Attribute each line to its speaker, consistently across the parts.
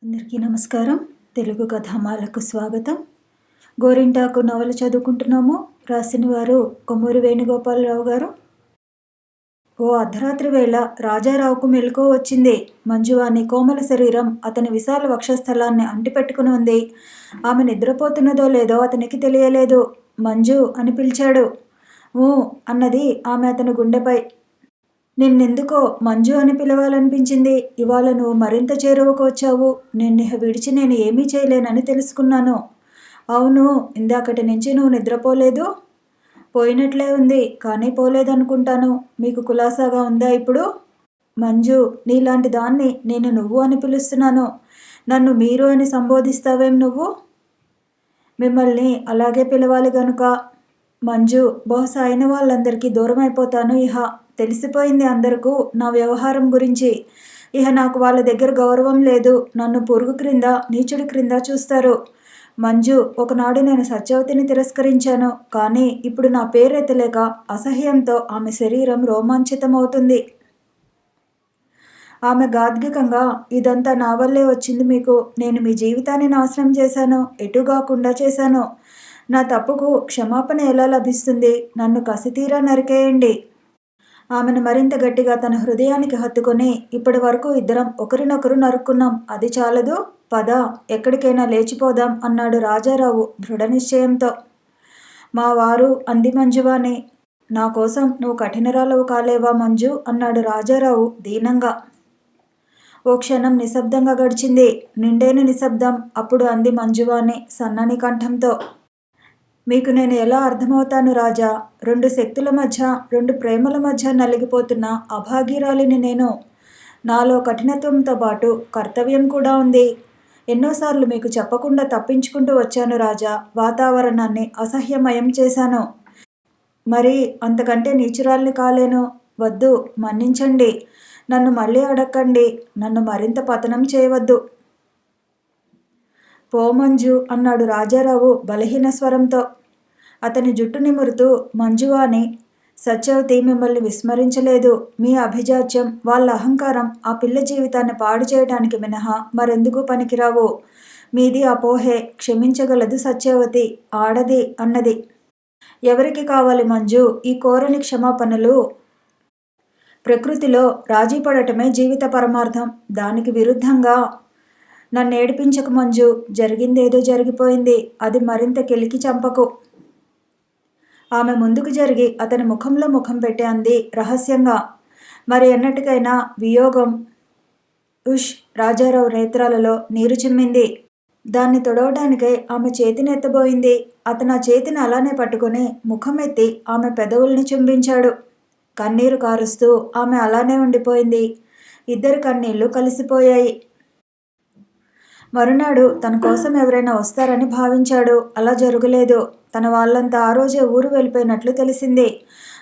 Speaker 1: అందరికీ నమస్కారం. తెలుగు కథామాలకు స్వాగతం. గోరింటాకు నవల చదువుకుంటున్నాము. రాసిన వారు కొమ్మూరి వేణుగోపాలరావు గారు. ఓ అర్ధరాత్రి వేళ రాజారావుకు మెలకువ వచ్చింది. మంజువాణి కోమల శరీరం అతని విశాల వక్షస్థలాన్ని అంటిపెట్టుకుని ఉంది. ఆమె నిద్రపోతున్నదో లేదో అతనికి తెలియలేదు. మంజు అని పిలిచాడు. ఊ అన్నది ఆమె అతని గుండెపై. నిన్నెందుకో మంజు అని పిలవాలనిపించింది. ఇవాళ నువ్వు మరింత చేరువకు వచ్చావు. నిన్నిహ విడిచి నేను ఏమీ చేయలేనని తెలుసుకున్నాను. అవును, ఇందాకటి నుంచి నువ్వు నిద్రపోలేదు? పోయినట్లే ఉంది, కానీ పోలేదనుకుంటాను. మీకు కులాసాగా ఉందా ఇప్పుడు? మంజు, నీలాంటి దాన్ని నేను నువ్వు అని పిలుస్తున్నాను. నన్ను మీరు అని సంబోధిస్తావేం నువ్వు? మిమ్మల్ని అలాగే పిలవాలి గనుక. మంజు, బహుశా అయిన వాళ్ళందరికీ దూరం అయిపోతాను. ఇహ తెలిసిపోయింది అందరికీ నా వ్యవహారం గురించి. ఇహ నాకు వాళ్ళ దగ్గర గౌరవం లేదు. నన్ను పురుగు క్రింద, నీచుడి క్రింద చూస్తారు. మంజు, ఒకనాడు నేను సత్యవతిని తిరస్కరించాను. కానీ ఇప్పుడు నా పేరెత్తలేక అసహ్యంతో ఆమె శరీరం రోమాంచితమవుతుంది. ఆమె గాద్గికంగా, ఇదంతా నా వల్లే వచ్చింది మీకు. నేను మీ జీవితాన్ని నాశనం చేశాను, ఎటుగాకుండా చేశాను. నా తప్పుకు క్షమాపణ ఎలా లభిస్తుంది? నన్ను కసితీరా నరికేయండి. ఆమెను మరింత గట్టిగా తన హృదయానికి హత్తుకొని, ఇప్పటి వరకు ఇద్దరం ఒకరినొకరు నరుక్కున్నాం, అది చాలదు, పద ఎక్కడికైనా లేచిపోదాం అన్నాడు రాజారావు దృఢ నిశ్చయంతో. మా వారు, అంది మంజువాణి. నా కోసం నువ్వు కఠినరాలవు కాలేవా మంజు అన్నాడు రాజారావు దీనంగా. ఓ క్షణం నిశ్శబ్దంగా గడిచింది. నిండైన నిశ్శబ్దం. అప్పుడు అంది మంజువాణి సన్నని కంఠంతో. మీకు నేను ఎలా అర్థమవుతాను రాజా? రెండు శక్తుల మధ్య, రెండు ప్రేమల మధ్య నలిగిపోతున్న అభాగీరాలిని నేను. నాలో కఠినత్వంతో పాటు కర్తవ్యం కూడా ఉంది. ఎన్నోసార్లు మీకు చెప్పకుండా తప్పించుకుంటూ వచ్చాను రాజా. వాతావరణాన్ని అసహ్యమయం చేశాను. మరి అంతకంటే నీచురాల్ని కాలేను. వద్దు, మన్నించండి. నన్ను మళ్ళీ అడక్కండి. నన్ను మరింత పతనం చేయవద్దు. పో మంజు అన్నాడు రాజారావు బలహీన స్వరంతో. అతని జుట్టు నిమురుతూ, మంజువాణి, సత్యవతి మిమ్మల్ని విస్మరించలేదు. మీ అభిజాత్యం, వాళ్ళ అహంకారం ఆ పిల్ల జీవితాన్ని పాడు చేయడానికి మినహా మరెందుకు పనికిరావు. మీది అపోహే, క్షమించగలదు సత్యవతి, ఆడది అన్నది. ఎవరికి కావాలి మంజు ఈ కోరని క్షమాపణలు? ప్రకృతిలో రాజీ పడటమే జీవిత పరమార్థం. దానికి విరుద్ధంగా నన్నేడిపించకు మంజు. జరిగిందేదో జరిగిపోయింది. అది మరింత కెలికి చంపకు. ఆమె ముందుకు జరిగి అతని ముఖంలో ముఖం పెట్టి అంది రహస్యంగా. మరి ఎన్నటికైనా వియోగం. ఉష్! రాజారావు నేత్రాలలో నీరు చిమ్మింది. దాన్ని తొడవడానికై ఆమె చేతిని ఎత్తబోయింది. అతను ఆ చేతిని అలానే పట్టుకుని ముఖం ఎత్తి ఆమె పెదవుల్ని చుంబించాడు. కన్నీరు కారుస్తూ ఆమె అలానే ఉండిపోయింది. ఇద్దరి కన్నీళ్లు కలిసిపోయాయి. మరునాడు తన కోసం ఎవరైనా వస్తారని భావించాడు. అలా జరగలేదు. తన వాళ్ళంతా ఆ రోజే ఊరు వెళ్ళిపోయినట్లు తెలిసింది.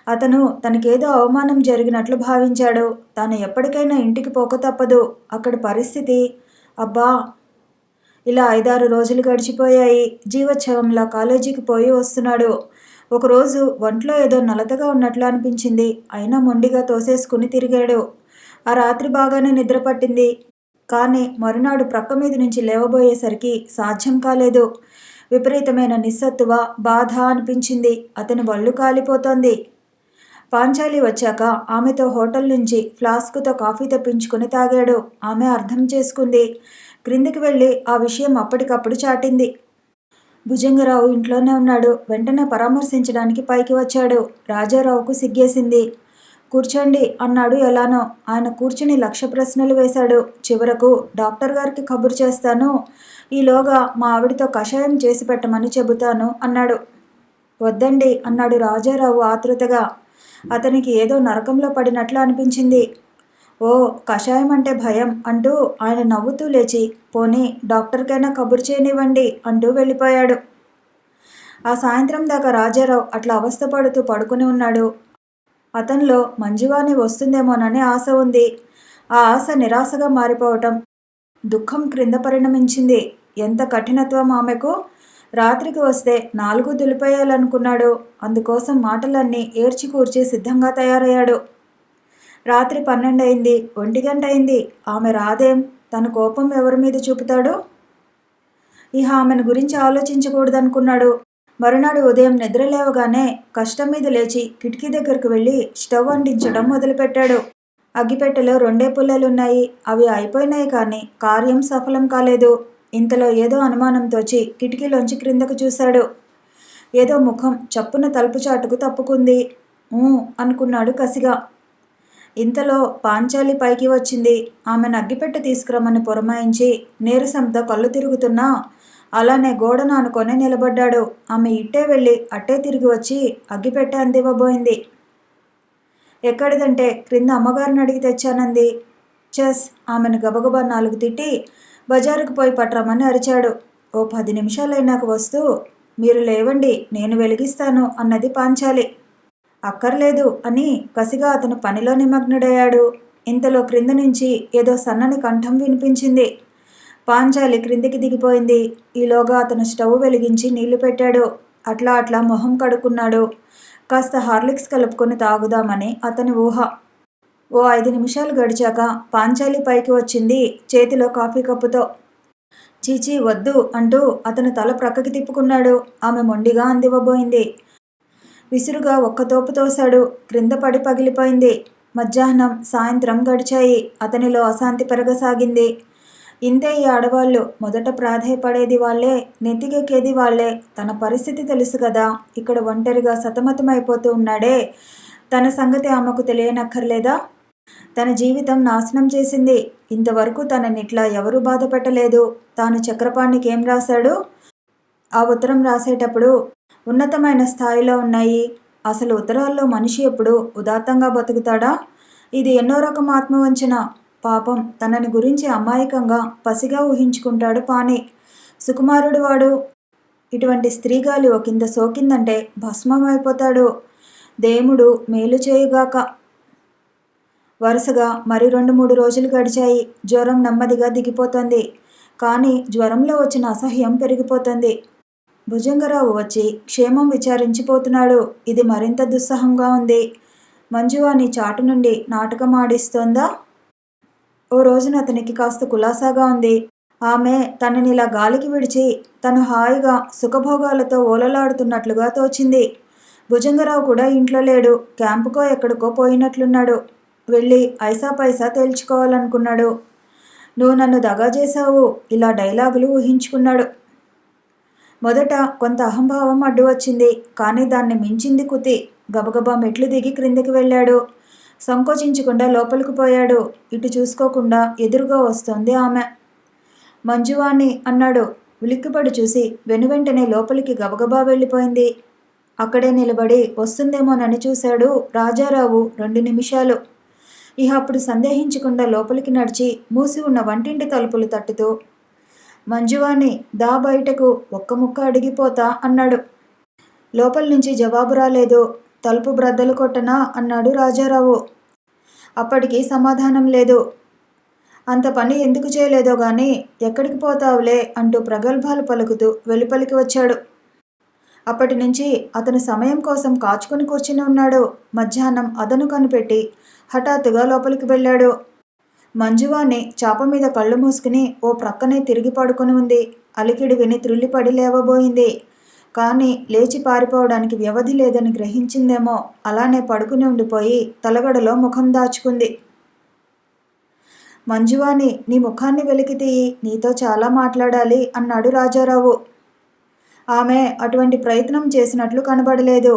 Speaker 1: అతను తనకేదో అవమానం జరిగినట్లు భావించాడు. తాను ఎప్పటికైనా ఇంటికి పోక తప్పదు. అక్కడి పరిస్థితి, అబ్బా! ఇలా 5-6 రోజులు గడిచిపోయాయి. జీవోత్సవంలా కాలేజీకి పోయి వస్తున్నాడు. ఒకరోజు ఒంట్లో ఏదో నలతగా ఉన్నట్లు అనిపించింది. అయినా మొండిగా తోసేసుకుని తిరిగాడు. ఆ రాత్రి బాగానే నిద్ర పట్టింది. కానీ మరునాడు ప్రక్క మీద నుంచి లేవబోయేసరికి సాధ్యం కాలేదు. విపరీతమైన నిస్సత్తువ, బాధ అనిపించింది. అతని వళ్ళు కాలిపోతోంది. పాంచాలి వచ్చాక ఆమెతో హోటల్ నుంచి ఫ్లాస్కుతో కాఫీ తెప్పించుకుని తాగాడు. ఆమె అర్థం చేసుకుంది. క్రిందికి వెళ్ళి ఆ విషయం అప్పటికప్పుడు చాటింది. భుజంగరావు ఇంట్లోనే ఉన్నాడు. వెంటనే పరామర్శించడానికి పైకి వచ్చాడు. రాజారావుకు సిగ్గేసింది. కూర్చోండి అన్నాడు ఎలానో. ఆయన కూర్చుని 1,00,000 ప్రశ్నలు వేశాడు. చివరకు, డాక్టర్ గారికి కబురు చేస్తాను. ఈలోగా మా ఆవిడితో కషాయం చేసి పెట్టమని చెబుతాను అన్నాడు. వద్దండి అన్నాడు రాజారావు ఆతృతగా. అతనికి ఏదో నరకంలో పడినట్లు అనిపించింది. ఓ, కషాయం అంటే భయం అంటూ ఆయన నవ్వుతూ లేచి, పోనీ డాక్టర్కైనా కబురు చేయనివ్వండి అంటూ వెళ్ళిపోయాడు. ఆ సాయంత్రం దాకా రాజారావు అట్లా అవస్థపడుతూ పడుకుని ఉన్నాడు. అతనిలో మంజువాణి వస్తుందేమోనని ఆశ ఉంది. ఆ ఆశ నిరాశగా మారిపోవటం, దుఃఖం క్రింద పరిణమించింది. ఎంత కఠినత్వం ఆమెకు! రాత్రికి వస్తే 4 దులిపేయాలనుకున్నాడు. అందుకోసం మాటలన్నీ ఏర్చి కూర్చి సిద్ధంగా తయారయ్యాడు. రాత్రి 12 అయింది. 1 గంట అయింది. ఆమె రాదేం? తన కోపం ఎవరి మీద చూపుతాడు? ఇహ ఆమెను గురించి ఆలోచించకూడదనుకున్నాడు. మరునాడు ఉదయం నిద్ర లేవగానే కష్టం మీద లేచి కిటికీ దగ్గరకు వెళ్ళి స్టవ్ అంటించడం మొదలుపెట్టాడు. అగ్గిపెట్టెలో 2 పుల్లలున్నాయి. అవి అయిపోయినాయి కానీ కార్యం సఫలం కాలేదు. ఇంతలో ఏదో అనుమానం తోచి కిటికీలోంచి క్రిందకు చూశాడు. ఏదో ముఖం చప్పున తలుపు చాటుకు తప్పుకుంది. అనుకున్నాడు కసిగా. ఇంతలో పాంచాలి పైకి వచ్చింది. ఆమెను అగ్గిపెట్టె తీసుకురమ్మని పురమాయించి నీరసంతో కళ్ళు తిరుగుతున్నా అలానే గోడను ఆనుకొని నిలబడ్డాడు. ఆమె ఇట్టే వెళ్ళి అట్టే తిరిగి వచ్చి అగ్గిపెట్టె అందివ్వబోయింది. ఎక్కడిదంటే క్రింద అమ్మగారిని అడిగి తెచ్చానంది. చెస్ ఆమెను గబగబా 4 తిట్టి బజారుకు పోయి పట్రమని అరిచాడు. ఓ 10 నిమిషాలైనాక వస్తూ మీరు లేవండి, నేను వెలిగిస్తాను అన్నది పాంచాలి. అక్కర్లేదు అని కసిగా అతను పనిలో నిమగ్నుడయ్యాడు. ఇంతలో క్రింద నుంచి ఏదో సన్నని కంఠం వినిపించింది. పాంచాలి క్రిందికి దిగిపోయింది. ఈలోగా అతను స్టవ్ వెలిగించి నీళ్లు పెట్టాడు. అట్లా మొహం కడుక్కున్నాడు. కాస్త హార్లిక్స్ కలుపుకొని తాగుదామని అతని ఊహ. ఓ 5 నిమిషాలు గడిచాక పాంచాలి పైకి వచ్చింది చేతిలో కాఫీ కప్పుతో. చీచీ వద్దు అంటూ అతను తల ప్రక్కకి తిప్పుకున్నాడు. ఆమె మొండిగా అందివ్వబోయింది. విసురుగా ఒక్క తోపు తోశాడు. క్రింద పడి పగిలిపోయింది. మధ్యాహ్నం సాయంత్రం గడిచాయి. అతనిలో అశాంతి పెరగసాగింది. ఇంతే ఈ ఆడవాళ్ళు. మొదట ప్రాధేయపడేది వాళ్లే, నెత్తికెక్కేది వాళ్లే. తన పరిస్థితి తెలుసు కదా, ఇక్కడ ఒంటరిగా సతమతమైపోతూ ఉన్నాడే, తన సంగతి ఆమెకు తెలియనక్కర్లేదా? తన జీవితం నాశనం చేసింది. ఇంతవరకు తననిట్లా ఎవరూ బాధ పెట్టలేదు. తాను చక్రపాణికి ఏం రాశాడు? ఆ ఉత్తరం రాసేటప్పుడు ఉన్నతమైన స్థాయిలో ఉన్నాయి. అసలు ఉత్తరాల్లో మనిషి ఎప్పుడు ఉదాత్తంగా బతుకుతాడా? ఇది ఎన్నో రకం ఆత్మవంచన. పాపం తనని గురించి అమాయకంగా పసిగా ఊహించుకుంటాడు పాని. సుకుమారుడు వాడు. ఇటువంటి స్త్రీగాలి ఒకంత సోకిందంటే భస్మమైపోతాడు. దేవుడు మేలు చేయుగాక. వరుసగా మరి 2-3 రోజులు గడిచాయి. జ్వరం నెమ్మదిగా దిగిపోతుంది. కానీ జ్వరంలో వచ్చిన అసహ్యం పెరిగిపోతుంది. భుజంగరావు వచ్చి క్షేమం విచారించిపోతున్నాడు. ఇది మరింత దుస్సహంగా ఉంది. మంజువాణి చాటు నుండి నాటకం ఆడిస్తోందా? ఓ రోజున అతనికి కాస్త కులాసాగా ఉంది. ఆమె తననిలా గాలికి విడిచి తను హాయిగా సుఖభోగాలతో ఓలలాడుతున్నట్లుగా తోచింది. భుజంగరావు కూడా ఇంట్లో లేడు. క్యాంపుకో ఎక్కడికో పోయినట్లున్నాడు. వెళ్ళి ఐసా పైసా తేల్చుకోవాలనుకున్నాడు. నువ్వు నన్ను దగా చేశావు, ఇలా డైలాగులు ఊహించుకున్నాడు. మొదట కొంత అహంభావం అడ్డు వచ్చింది. కానీ దాన్ని మించింది కుతి. గబగబా మెట్లు దిగి క్రిందికి వెళ్ళాడు. సంకోచించకుండా లోపలికి పోయాడు. ఇటు చూసుకోకుండా ఎదురుగా వస్తోంది ఆమె. మంజువాణి అన్నాడు. ఉలిక్కిపడి చూసి వెనువెంటనే లోపలికి గబగబా వెళ్ళిపోయింది. అక్కడే నిలబడి వస్తుందేమోనని చూశాడు రాజారావు 2 నిమిషాలు. ఇహ అప్పుడు సందేహించకుండా లోపలికి నడిచి మూసి ఉన్న వంటింటి తలుపులు తట్టుతూ మంజువాణి దా బయటకు, ఒక్క ముక్క అడిగిపోతా అన్నాడు. లోపల నుంచి జవాబు రాలేదు. తలుపు బ్రద్దలు కొట్టనా అన్నాడు రాజారావు. అప్పటికి సమాధానం లేదు. అంత పని ఎందుకు చేయలేదో గాని ఎక్కడికి పోతావులే అంటూ ప్రగల్భాలు పలుకుతూ వెలుపలికి వచ్చాడు. అప్పటి నుంచి అతను సమయం కోసం కాచుకుని కూర్చుని ఉన్నాడు. మధ్యాహ్నం అదను కనిపెట్టి హఠాత్తుగా లోపలికి వెళ్ళాడు. మంజువాణి చాప మీద కళ్ళు మూసుకుని ఓ ప్రక్కనే తిరిగి పడుకుని ఉంది. అలికిడి విని త్రుళ్ళిపడి లేవబోయింది. కానీ లేచి పారిపోవడానికి వ్యవధి లేదని గ్రహించిందేమో అలానే పడుకుని ఉండిపోయి తలగడలో ముఖం దాచుకుంది. మంజువాణి, నీ ముఖాన్ని వెలికి తీయి, నీతో చాలా మాట్లాడాలి అన్నాడు రాజారావు. ఆమె అటువంటి ప్రయత్నం చేసినట్లు కనబడలేదు.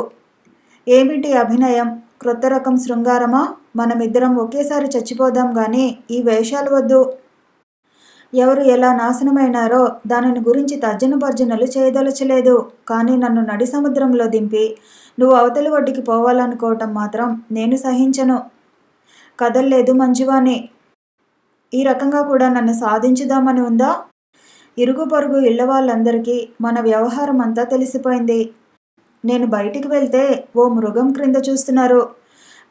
Speaker 1: ఏమిటి అభినయం? క్రొత్త రకం శృంగారమా? మనమిద్దరం ఒకేసారి చచ్చిపోదాం గాని ఈ వేషాలు వద్దు. ఎవరు ఎలా నాశనమైనారో దానిని గురించి తర్జన భర్జనలు చేయదలచలేదు. కానీ నన్ను నడి సముద్రంలో దింపి నువ్వు అవతలి ఒడ్డుకి పోవాలనుకోవటం మాత్రం నేను సహించను. కదల్లేదు మంజువాణి. ఈ రకంగా కూడా నన్ను సాధించుదామని ఉందా? ఇరుగు పొరుగు ఇళ్ల వాళ్ళందరికీ మన వ్యవహారం అంతా తెలిసిపోయింది. నేను బయటికి వెళ్తే ఓ మృగం క్రింద చూస్తున్నారు.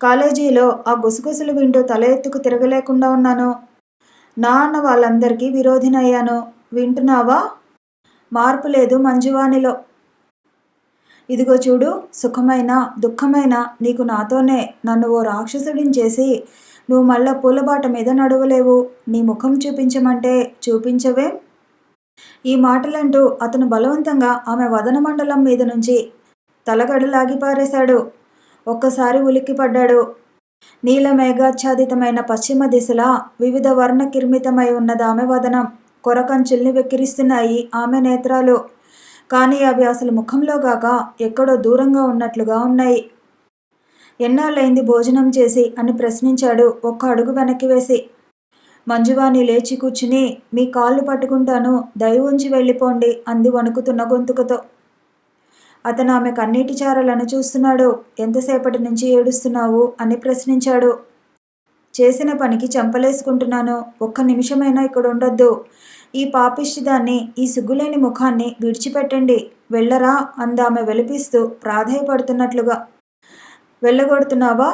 Speaker 1: కాలేజీలో ఆ గుసగుసలు వింటూ తల ఎత్తుకు తిరగలేకుండా ఉన్నాను. నా అన్న వాళ్ళందరికీ విరోధినయ్యాను. వింటున్నావా? మార్పు లేదు మంజువాణిలో. ఇదిగో చూడు, సుఖమైన దుఃఖమైన నీకు నాతోనే. నన్ను ఓ రాక్షసుడిని చేసి నువ్వు మళ్ళా పూలబాట మీద నడవలేవు. నీ ముఖం చూపించమంటే చూపించవే. ఈ మాటలంటూ అతను బలవంతంగా ఆమె వదనమండలం మీద నుంచి తలగడ లాగి పారేశాడు. ఒక్కసారి ఉలిక్కిపడ్డాడు. నీలమేఘాచ్ఛాదితమైన పశ్చిమ దిశలా వివిధ వర్ణ కిర్మితమై ఉన్నదామె వదనం. కొరకంచుల్ని వెక్కిరిస్తున్నాయి ఆమె నేత్రాలు. కానీ అవి అసలు ముఖంలో గాక ఎక్కడో దూరంగా ఉన్నట్లుగా ఉన్నాయి. ఎన్నాళ్ళైంది భోజనం చేసి అని ప్రశ్నించాడు ఒక్క అడుగు వెనక్కి వేసి. మంజువాణి లేచి కూర్చుని, మీ కాళ్ళు పట్టుకుంటాను, దయ ఉంచి వెళ్ళిపోండి అంది వణుకుతున్న గొంతుకతో. అతను ఆమె కన్నీటి చారలను చూస్తున్నాడు. ఎంతసేపటి నుంచి ఏడుస్తున్నావు అని ప్రశ్నించాడు. చేసిన పనికి చెంపలేసుకుంటున్నాను. ఒక్క నిమిషమైనా ఇక్కడ ఉండొద్దు. ఈ పాపిష్టిదాన్ని, ఈ సిగ్గులేని ముఖాన్ని విడిచిపెట్టండి. వెళ్ళరా అందామె వెలిపిస్తూ ప్రాధేయపడుతున్నట్లుగా. వెళ్ళగొడుతున్నావా?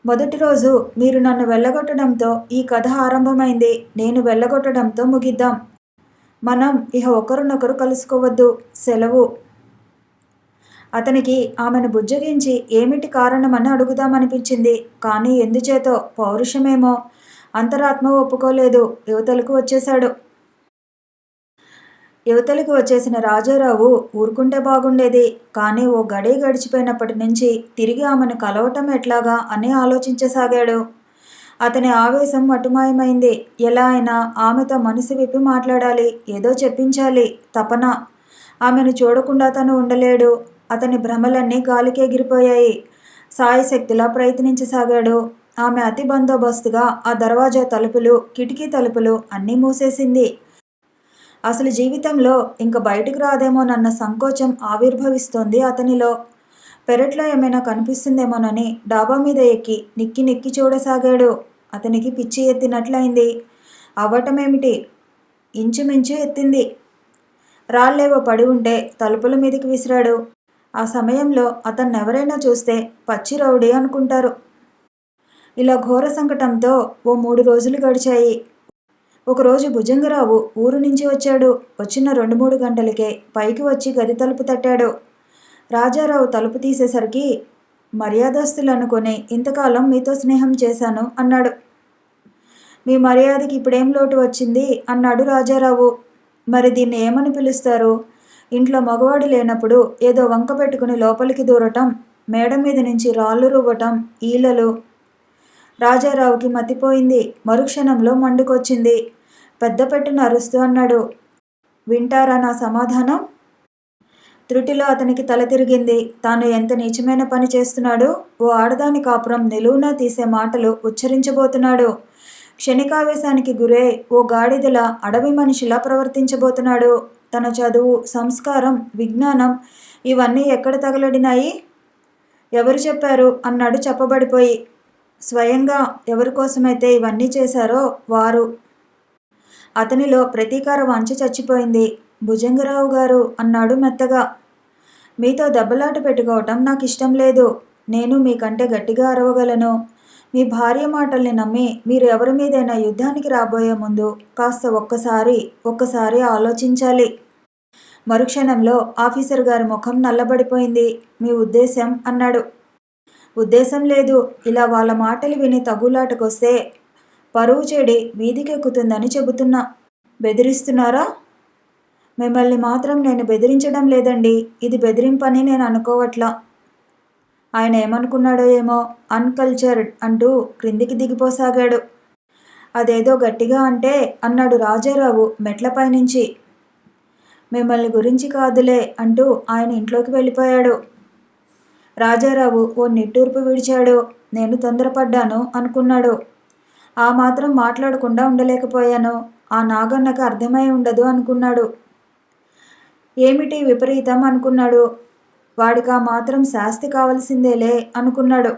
Speaker 1: మొదటి రోజు మీరు నన్ను వెళ్ళగొట్టడంతో ఈ కథ ఆరంభమైంది. నేను వెళ్ళగొట్టడంతో ముగిద్దాం. మనం ఇహ ఒకరినొకరు కలుసుకోవద్దు. సెలవు. అతనికి ఆమెను బుజ్జగించి ఏమిటి కారణమని అడుగుదామనిపించింది. కానీ ఎందుచేతో పౌరుషమేమో అంతరాత్మ ఒప్పుకోలేదు. యువతలకు వచ్చేశాడు. యువతలకు వచ్చేసిన రాజారావు ఊరుకుంటే బాగుండేది. కానీ ఓ గడి గడిచిపోయినప్పటి నుంచి తిరిగి ఆమెను కలవటం ఎట్లాగా అని ఆలోచించసాగాడు. అతని ఆవేశం మటుమాయమైంది. ఎలా అయినా ఆమెతో మనసు విప్పి మాట్లాడాలి, ఏదో చెప్పించాలి తపన. ఆమెను చూడకుండా తను ఉండలేడు. అతని భ్రమలన్నీ గాలికి ఎగిరిపోయాయి. సాయశక్తిలా ప్రయత్నించసాగాడు. ఆమె అతి బందోబస్తుగా ఆ దర్వాజా తలుపులు, కిటికీ తలుపులు అన్నీ మూసేసింది. అసలు జీవితంలో ఇంక బయటకు రాదేమోనన్న సంకోచం ఆవిర్భవిస్తోంది అతనిలో. పెరట్లో ఏమైనా కనిపిస్తుందేమోనని డాబా మీద ఎక్కి నిక్కి నిక్కి చూడసాగాడు. అతనికి పిచ్చి ఎత్తినట్లయింది. అవ్వటమేమిటి, ఇంచుమించు ఎత్తింది. రాళ్ళేవో పడి ఉంటే తలుపుల మీదకి విసిరాడు. ఆ సమయంలో అతన్నెవరైనా చూస్తే పచ్చి రౌడీ అనుకుంటారు. ఇలా ఘోర సంకటంతో ఓ 3 రోజులు గడిచాయి. ఒకరోజు భుజంగరావు ఊరు నుంచి వచ్చాడు. వచ్చిన 2-3 గంటలకే పైకి వచ్చి గది తలుపు తట్టాడు. రాజారావు తలుపు తీసేసరికి, మర్యాదస్తులనుకొని ఇంతకాలం మీతో స్నేహం చేశాను అన్నాడు. మీ మర్యాదకి ఇప్పుడేం లోటు వచ్చింది అన్నాడు రాజారావు. మరి దీన్ని ఏమని పిలుస్తారు? ఇంట్లో మగవాడు లేనప్పుడు ఏదో వంక పెట్టుకుని లోపలికి దూరటం, మేడ మీద నుంచి రాళ్ళు రువ్వటం, ఈలలు. రాజారావుకి మతిపోయింది. మరుక్షణంలో మండుకొచ్చింది. పెద్ద పెట్టున అరుస్తూ అన్నాడు, వింటారా నా సమాధానం? త్రుటిలో అతనికి తల తిరిగింది. తాను ఎంత నీచమైన పని చేస్తున్నాడు. ఓ ఆడదాని కాపురం నిలువునా తీసే మాటలు ఉచ్చరించబోతున్నాడు. క్షణికావేశానికి గురై ఓ గాడిదల అడవి మనిషిలా ప్రవర్తించబోతున్నాడు. తన చదువు, సంస్కారం, విజ్ఞానం ఇవన్నీ ఎక్కడ తగలడినాయి? ఎవరు చెప్పారు అన్నాడు చెప్పబడిపోయి. స్వయంగా ఎవరి కోసమైతే ఇవన్నీ చేశారో వారు. అతనిలో ప్రతీకార వాంఛ చచ్చిపోయింది. భుజంగరావు గారు అన్నాడు మెత్తగా, మీతో దెబ్బలాట పెట్టుకోవటం నాకు ఇష్టం లేదు. నేను మీకంటే గట్టిగా అరవగలను. మీ భార్య మాటల్ని నమ్మి మీరు ఎవరి మీదైనా యుద్ధానికి రాబోయే ముందు కాస్త ఒక్కసారి ఆలోచించాలి. మరుక్షణంలో ఆఫీసర్ గారి ముఖం నల్లబడిపోయింది. మీ ఉద్దేశం అన్నాడు. ఉద్దేశం లేదు. ఇలా వాళ్ళ మాటలు విని తగులాటకొస్తే పరువు చెడి వీధికెక్కుతుందని చెబుతున్నా. బెదిరిస్తున్నారా? మిమ్మల్ని మాత్రం నేను బెదిరించడం లేదండి. ఇది బెదిరింపని నేను అనుకోవట్లా. ఆయన ఏమనుకున్నాడో ఏమో, అన్కల్చర్డ్ అంటూ క్రిందికి దిగిపోసాగాడు. అదేదో గట్టిగా అంటే అన్నాడు రాజారావు మెట్లపై నుంచి. మిమ్మల్ని గురించి కాదులే అంటూ ఆయన ఇంట్లోకి వెళ్ళిపోయాడు. రాజారావు ఓ నిట్టూర్పు విడిచాడు. నేను తొందరపడ్డాను అనుకున్నాడు. ఆ మాత్రం మాట్లాడకుండా ఉండలేకపోయాను. ఆ నాగన్నకు అర్థమై ఉండదు అనుకున్నాడు. ఏమిటి విపరీతం అనుకున్నాడు. వాడికి ఆ మాత్రం శాస్తి కావలసిందేలే అనుకున్నాడు.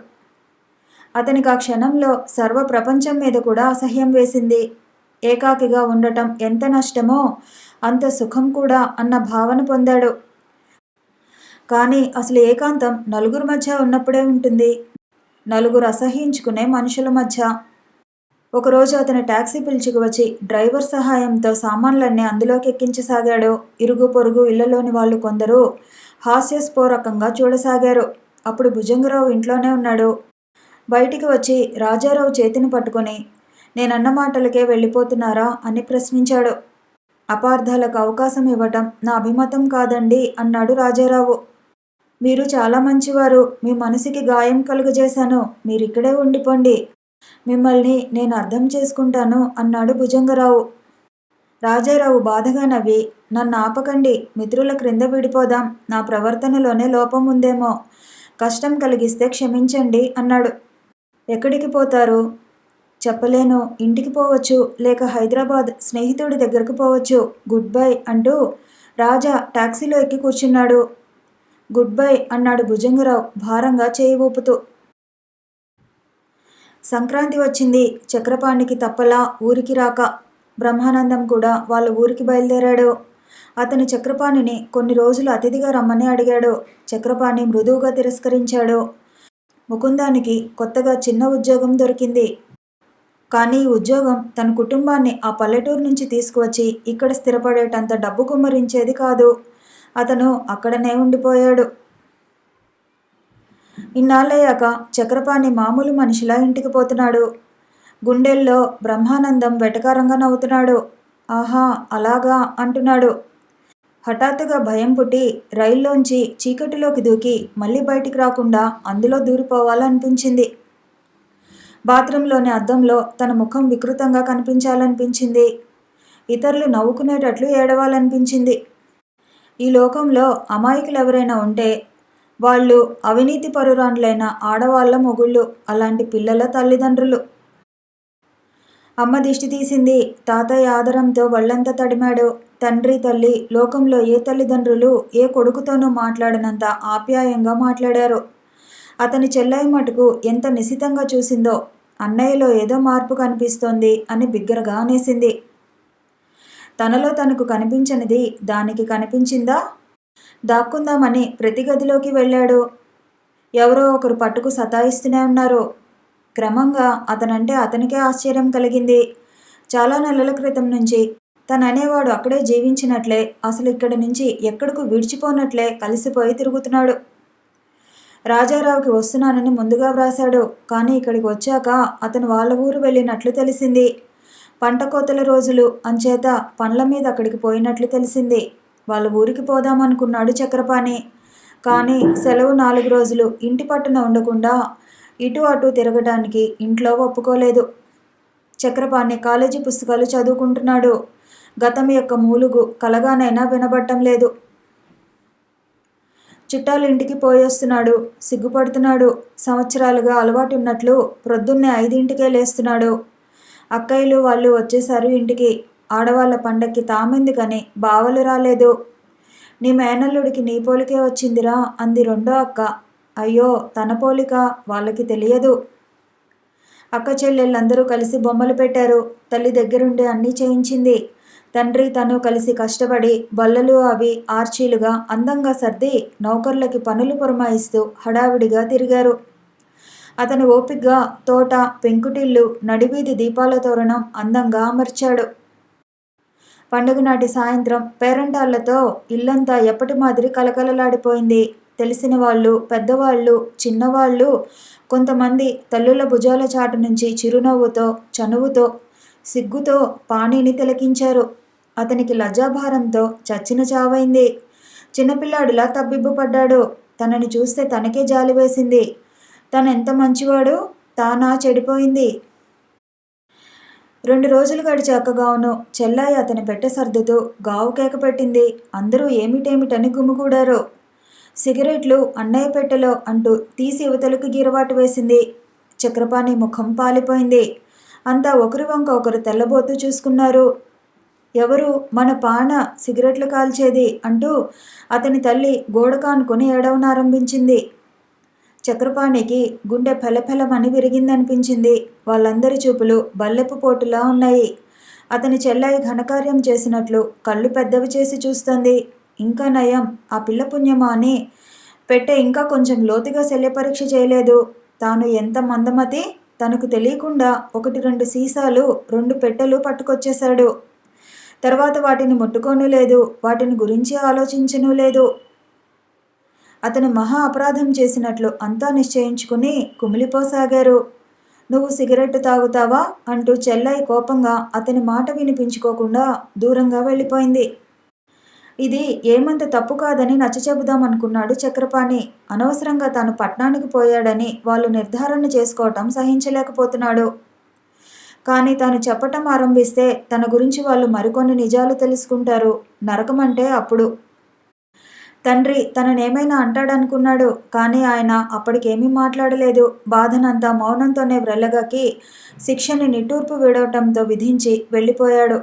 Speaker 1: అతనికి ఆ క్షణంలో సర్వ ప్రపంచం మీద కూడా అసహ్యం వేసింది. ఏకాకిగా ఉండటం ఎంత నష్టమో అంత సుఖం కూడా అన్న భావన పొందాడు. కానీ అసలు ఏకాంతం నలుగురు మధ్య ఉన్నప్పుడే ఉంటుంది, నలుగురు అసహ్యించుకునే మనుషుల మధ్య. ఒకరోజు అతను టాక్సీ పిలుచుకు వచ్చి డ్రైవర్ సహాయంతో సామాన్లన్నీ అందులోకి ఎక్కించసాగాడు. ఇరుగు పొరుగు ఇళ్లలోని వాళ్ళు కొందరు హాస్యస్ఫోరకంగా చూడసాగారు. అప్పుడు భుజంగరావు ఇంట్లోనే ఉన్నాడు. బయటికి వచ్చి రాజారావు చేతిని పట్టుకొని, నేనన్న మాటలకే వెళ్ళిపోతున్నారా అని ప్రశ్నించాడు. అపార్థాలకు అవకాశం ఇవ్వటం నా అభిమతం కాదండి అన్నాడు రాజారావు. మీరు చాలా మంచివారు, మీ మనసుకి గాయం కలుగజేశాను, మీరిక్కడే ఉండిపోండి, మిమ్మల్ని నేను అర్థం చేసుకుంటాను అన్నాడు భుజంగరావు. రాజారావు బాధగా నవ్వి, నన్ను ఆపకండి, మిత్రుల క్రింద విడిపోదాం, నా ప్రవర్తనలోనే లోపం ఉందేమో, కష్టం కలిగిస్తే క్షమించండి అన్నాడు. ఎక్కడికి పోతారు? చెప్పలేను, ఇంటికి పోవచ్చు, లేక హైదరాబాద్ స్నేహితుడి దగ్గరకు పోవచ్చు, గుడ్ బై అంటూ రాజా టాక్సీలో ఎక్కి కూర్చున్నాడు. గుడ్ బై అన్నాడు భుజంగరావు భారంగా చేయి ఊపుతూ. సంక్రాంతి వచ్చింది. చక్రపాణికి తప్పలా ఊరికి రాక. బ్రహ్మానందం కూడా వాళ్ళ ఊరికి బయలుదేరాడు. అతను చక్రపాణిని కొన్ని రోజులు అతిథిగా రమ్మని అడిగాడు. చక్రపాణి మృదువుగా తిరస్కరించాడు. ముకుందానికి కొత్తగా చిన్న ఉద్యోగం దొరికింది. కానీ ఈ ఉద్యోగం తన కుటుంబాన్ని ఆ పల్లెటూరు నుంచి తీసుకువచ్చి ఇక్కడ స్థిరపడేటంత డబ్బు కుమ్మరించేది కాదు. అతను అక్కడనే ఉండిపోయాడు. ఇన్నాళ్ళయ్యాక చక్రపాణి మామూలు మనిషిలా ఇంటికి పోతున్నాడు. గుండెల్లో బ్రహ్మానందం వెటకారంగా నవ్వుతున్నాడు. ఆహా, అలాగా అంటున్నాడు. హఠాత్తుగా భయం పుట్టి రైల్లోంచి చీకటిలోకి దూకి మళ్ళీ బయటికి రాకుండా అందులో దూరిపోవాలనిపించింది. బాత్రూంలోని అద్దంలో తన ముఖం వికృతంగా కనిపించాలనిపించింది. ఇతరులు నవ్వుకునేటట్లు ఏడవాలనిపించింది. ఈ లోకంలో అమాయకులు ఎవరైనా ఉంటే వాళ్ళు అవినీతి పరురాండ్లైన ఆడవాళ్ల మొగుళ్ళు, అలాంటి పిల్లల తల్లిదండ్రులు. అమ్మ దిష్టి తీసింది. తాతయ్య ఆదరంతో వళ్ళంతా తడిమాడు. తండ్రి తల్లి లోకంలో ఏ తల్లిదండ్రులు ఏ కొడుకుతోనూ మాట్లాడినంత ఆప్యాయంగా మాట్లాడారు. అతని చెల్లయ్య మటుకు ఎంత నిశితంగా చూసిందో. అన్నయ్యలో ఏదో మార్పు కనిపిస్తోంది అని బిగ్గరగా అనేసింది. తనలో తనకు కనిపించనిది దానికి కనిపించిందా? దాక్కుందామని ప్రతి గదిలోకి వెళ్ళాడు. ఎవరో ఒకరు పట్టుకు సతాయిస్తూనే ఉన్నారు. క్రమంగా అతనంటే అతనికే ఆశ్చర్యం కలిగింది. చాలా నెలల క్రితం నుంచి తననేవాడు అక్కడే జీవించినట్లే, అసలు ఇక్కడి నుంచి ఎక్కడకు విడిచిపోనట్లే కలిసిపోయి తిరుగుతున్నాడు. రాజారావుకి వస్తున్నానని ముందుగా వ్రాశాడు. కానీ ఇక్కడికి వచ్చాక అతను వాళ్ళ ఊరు వెళ్ళినట్లు తెలిసింది. పంట కోతల రోజులు అంచేత పండ్ల మీద అక్కడికి పోయినట్లు తెలిసింది. వాళ్ళ ఊరికి పోదామనుకున్నాడు చక్రపాణి. కానీ సెలవు 4 రోజులు ఇంటి పట్టున ఉండకుండా ఇటు అటు తిరగడానికి ఇంట్లో ఒప్పుకోలేదు. చక్రపాణి కాలేజీ పుస్తకాలు చదువుకుంటున్నాడు. గతం యొక్క మూలుగు కలగానైనా వినబడటం లేదు. చుట్టాలు ఇంటికి పోయొస్తున్నాడు. సిగ్గుపడుతున్నాడు. సంవత్సరాలుగా అలవాటున్నట్లు ప్రొద్దున్నే 5ంటికే లేస్తున్నాడు. అక్కయ్యలు వాళ్ళు వచ్చేశారు ఇంటికి. ఆడవాళ్ళ పండక్కి తామెందుకని బావలు రాలేదు. నీ మేనల్లుడికి నీ పోలికే వచ్చిందిరా అంది రెండో అక్క. అయ్యో, తన పోలిక వాళ్ళకి తెలియదు. అక్క చెల్లెళ్ళందరూ కలిసి బొమ్మలు పెట్టారు. తల్లి దగ్గరుండి అన్నీ చేయించింది. తండ్రి తను కలిసి కష్టపడి బల్లలు అవి ఆర్చీలుగా అందంగా సర్ది నౌకర్లకి పనులు పురమాయిస్తూ హడావిడిగా తిరిగారు. అతను ఓపిగ్గా తోట, పెంకుటిల్లు, నడివీధి దీపాల తోరణం అందంగా అమర్చాడు. పండుగ నాటి సాయంత్రం పేరంటాళ్లతో ఇల్లంతా ఎప్పటి మాదిరి కలకలలాడిపోయింది. తెలిసిన వాళ్ళు, పెద్దవాళ్ళు, చిన్నవాళ్ళు, కొంతమంది తల్లుల భుజాల చాటు నుంచి చిరునవ్వుతో, చనువుతో, సిగ్గుతో పాణిని తిలకించారు. అతనికి లజ్జాభారంతో చచ్చిన చావైంది. చిన్నపిల్లాడిలా తబ్బిబ్బుపడ్డాడు. తనని చూస్తే తనకే జాలి వేసింది. తనెంత మంచివాడు, తానా చెడిపోయింది. 2 రోజులు గడిచాక గావును చెల్లాయి అతని పెట్టె సర్దుతూ గావు కేక పెట్టింది. అందరూ ఏమిటేమిటని గుమిగూడారు. సిగరెట్లు అన్నయ్య పెట్టెలో అంటూ తీసి యువతలకు గిరవాటు వేసింది. చక్రపాణి ముఖం పాలిపోయింది. అంతా ఒకరి వంక ఒకరు తెల్లబోతూ చూసుకున్నారు. ఎవరు మన పాన సిగరెట్లు కాల్చేది అంటూ అతని తల్లి గోడ కానుకొని ఏడవనారంభించింది. చక్రపాణికి గుండె ఫెలఫెలమని విరిగిందనిపించింది. వాళ్ళందరి చూపులు బల్లెపు పోటులా ఉన్నాయి. అతని చెల్లాయి ఘనకార్యం చేసినట్లు కళ్ళు పెద్దవి చేసి చూస్తోంది. ఇంకా నయం, ఆ పిల్ల పుణ్యమా అని పెట్టె ఇంకా కొంచెం లోతుగా శల్యపరీక్ష చేయలేదు. తాను ఎంత మందమతి, తనకు తెలియకుండా 1-2 సీసాలు 2 పెట్టెలు పట్టుకొచ్చేశాడు. తర్వాత వాటిని ముట్టుకోనూ లేదు, వాటిని గురించి ఆలోచించనూ లేదు. అతను మహా అపరాధం చేసినట్లు అంతా నిశ్చయించుకుని కుమిలిపోసాగారు. నువ్వు సిగరెట్టు తాగుతావా అంటూ చెల్లై కోపంగా అతని మాట వినిపించుకోకుండా దూరంగా వెళ్ళిపోయింది. ఇది ఏమంత తప్పు కాదని నచ్చచెబుదామనుకున్నాడు చక్రపాణి. అనవసరంగా తాను పట్నానికి పోయాడని వాళ్ళు నిర్ధారణ చేసుకోవటం సహించలేకపోతున్నాడు. కానీ తాను చెప్పటం ఆరంభిస్తే తన గురించి వాళ్ళు మరికొన్ని నిజాలు తెలుసుకుంటారు. నరకమంటే అప్పుడు. తండ్రి తననేమైనా అంటాడనుకున్నాడు. కానీ ఆయన అప్పటికేమీ మాట్లాడలేదు. బాధనంతా మౌనంతోనే వ్రెల్లగక్కి శిక్షని నిట్టూర్పు విడవటంతో విధించి వెళ్ళిపోయాడు.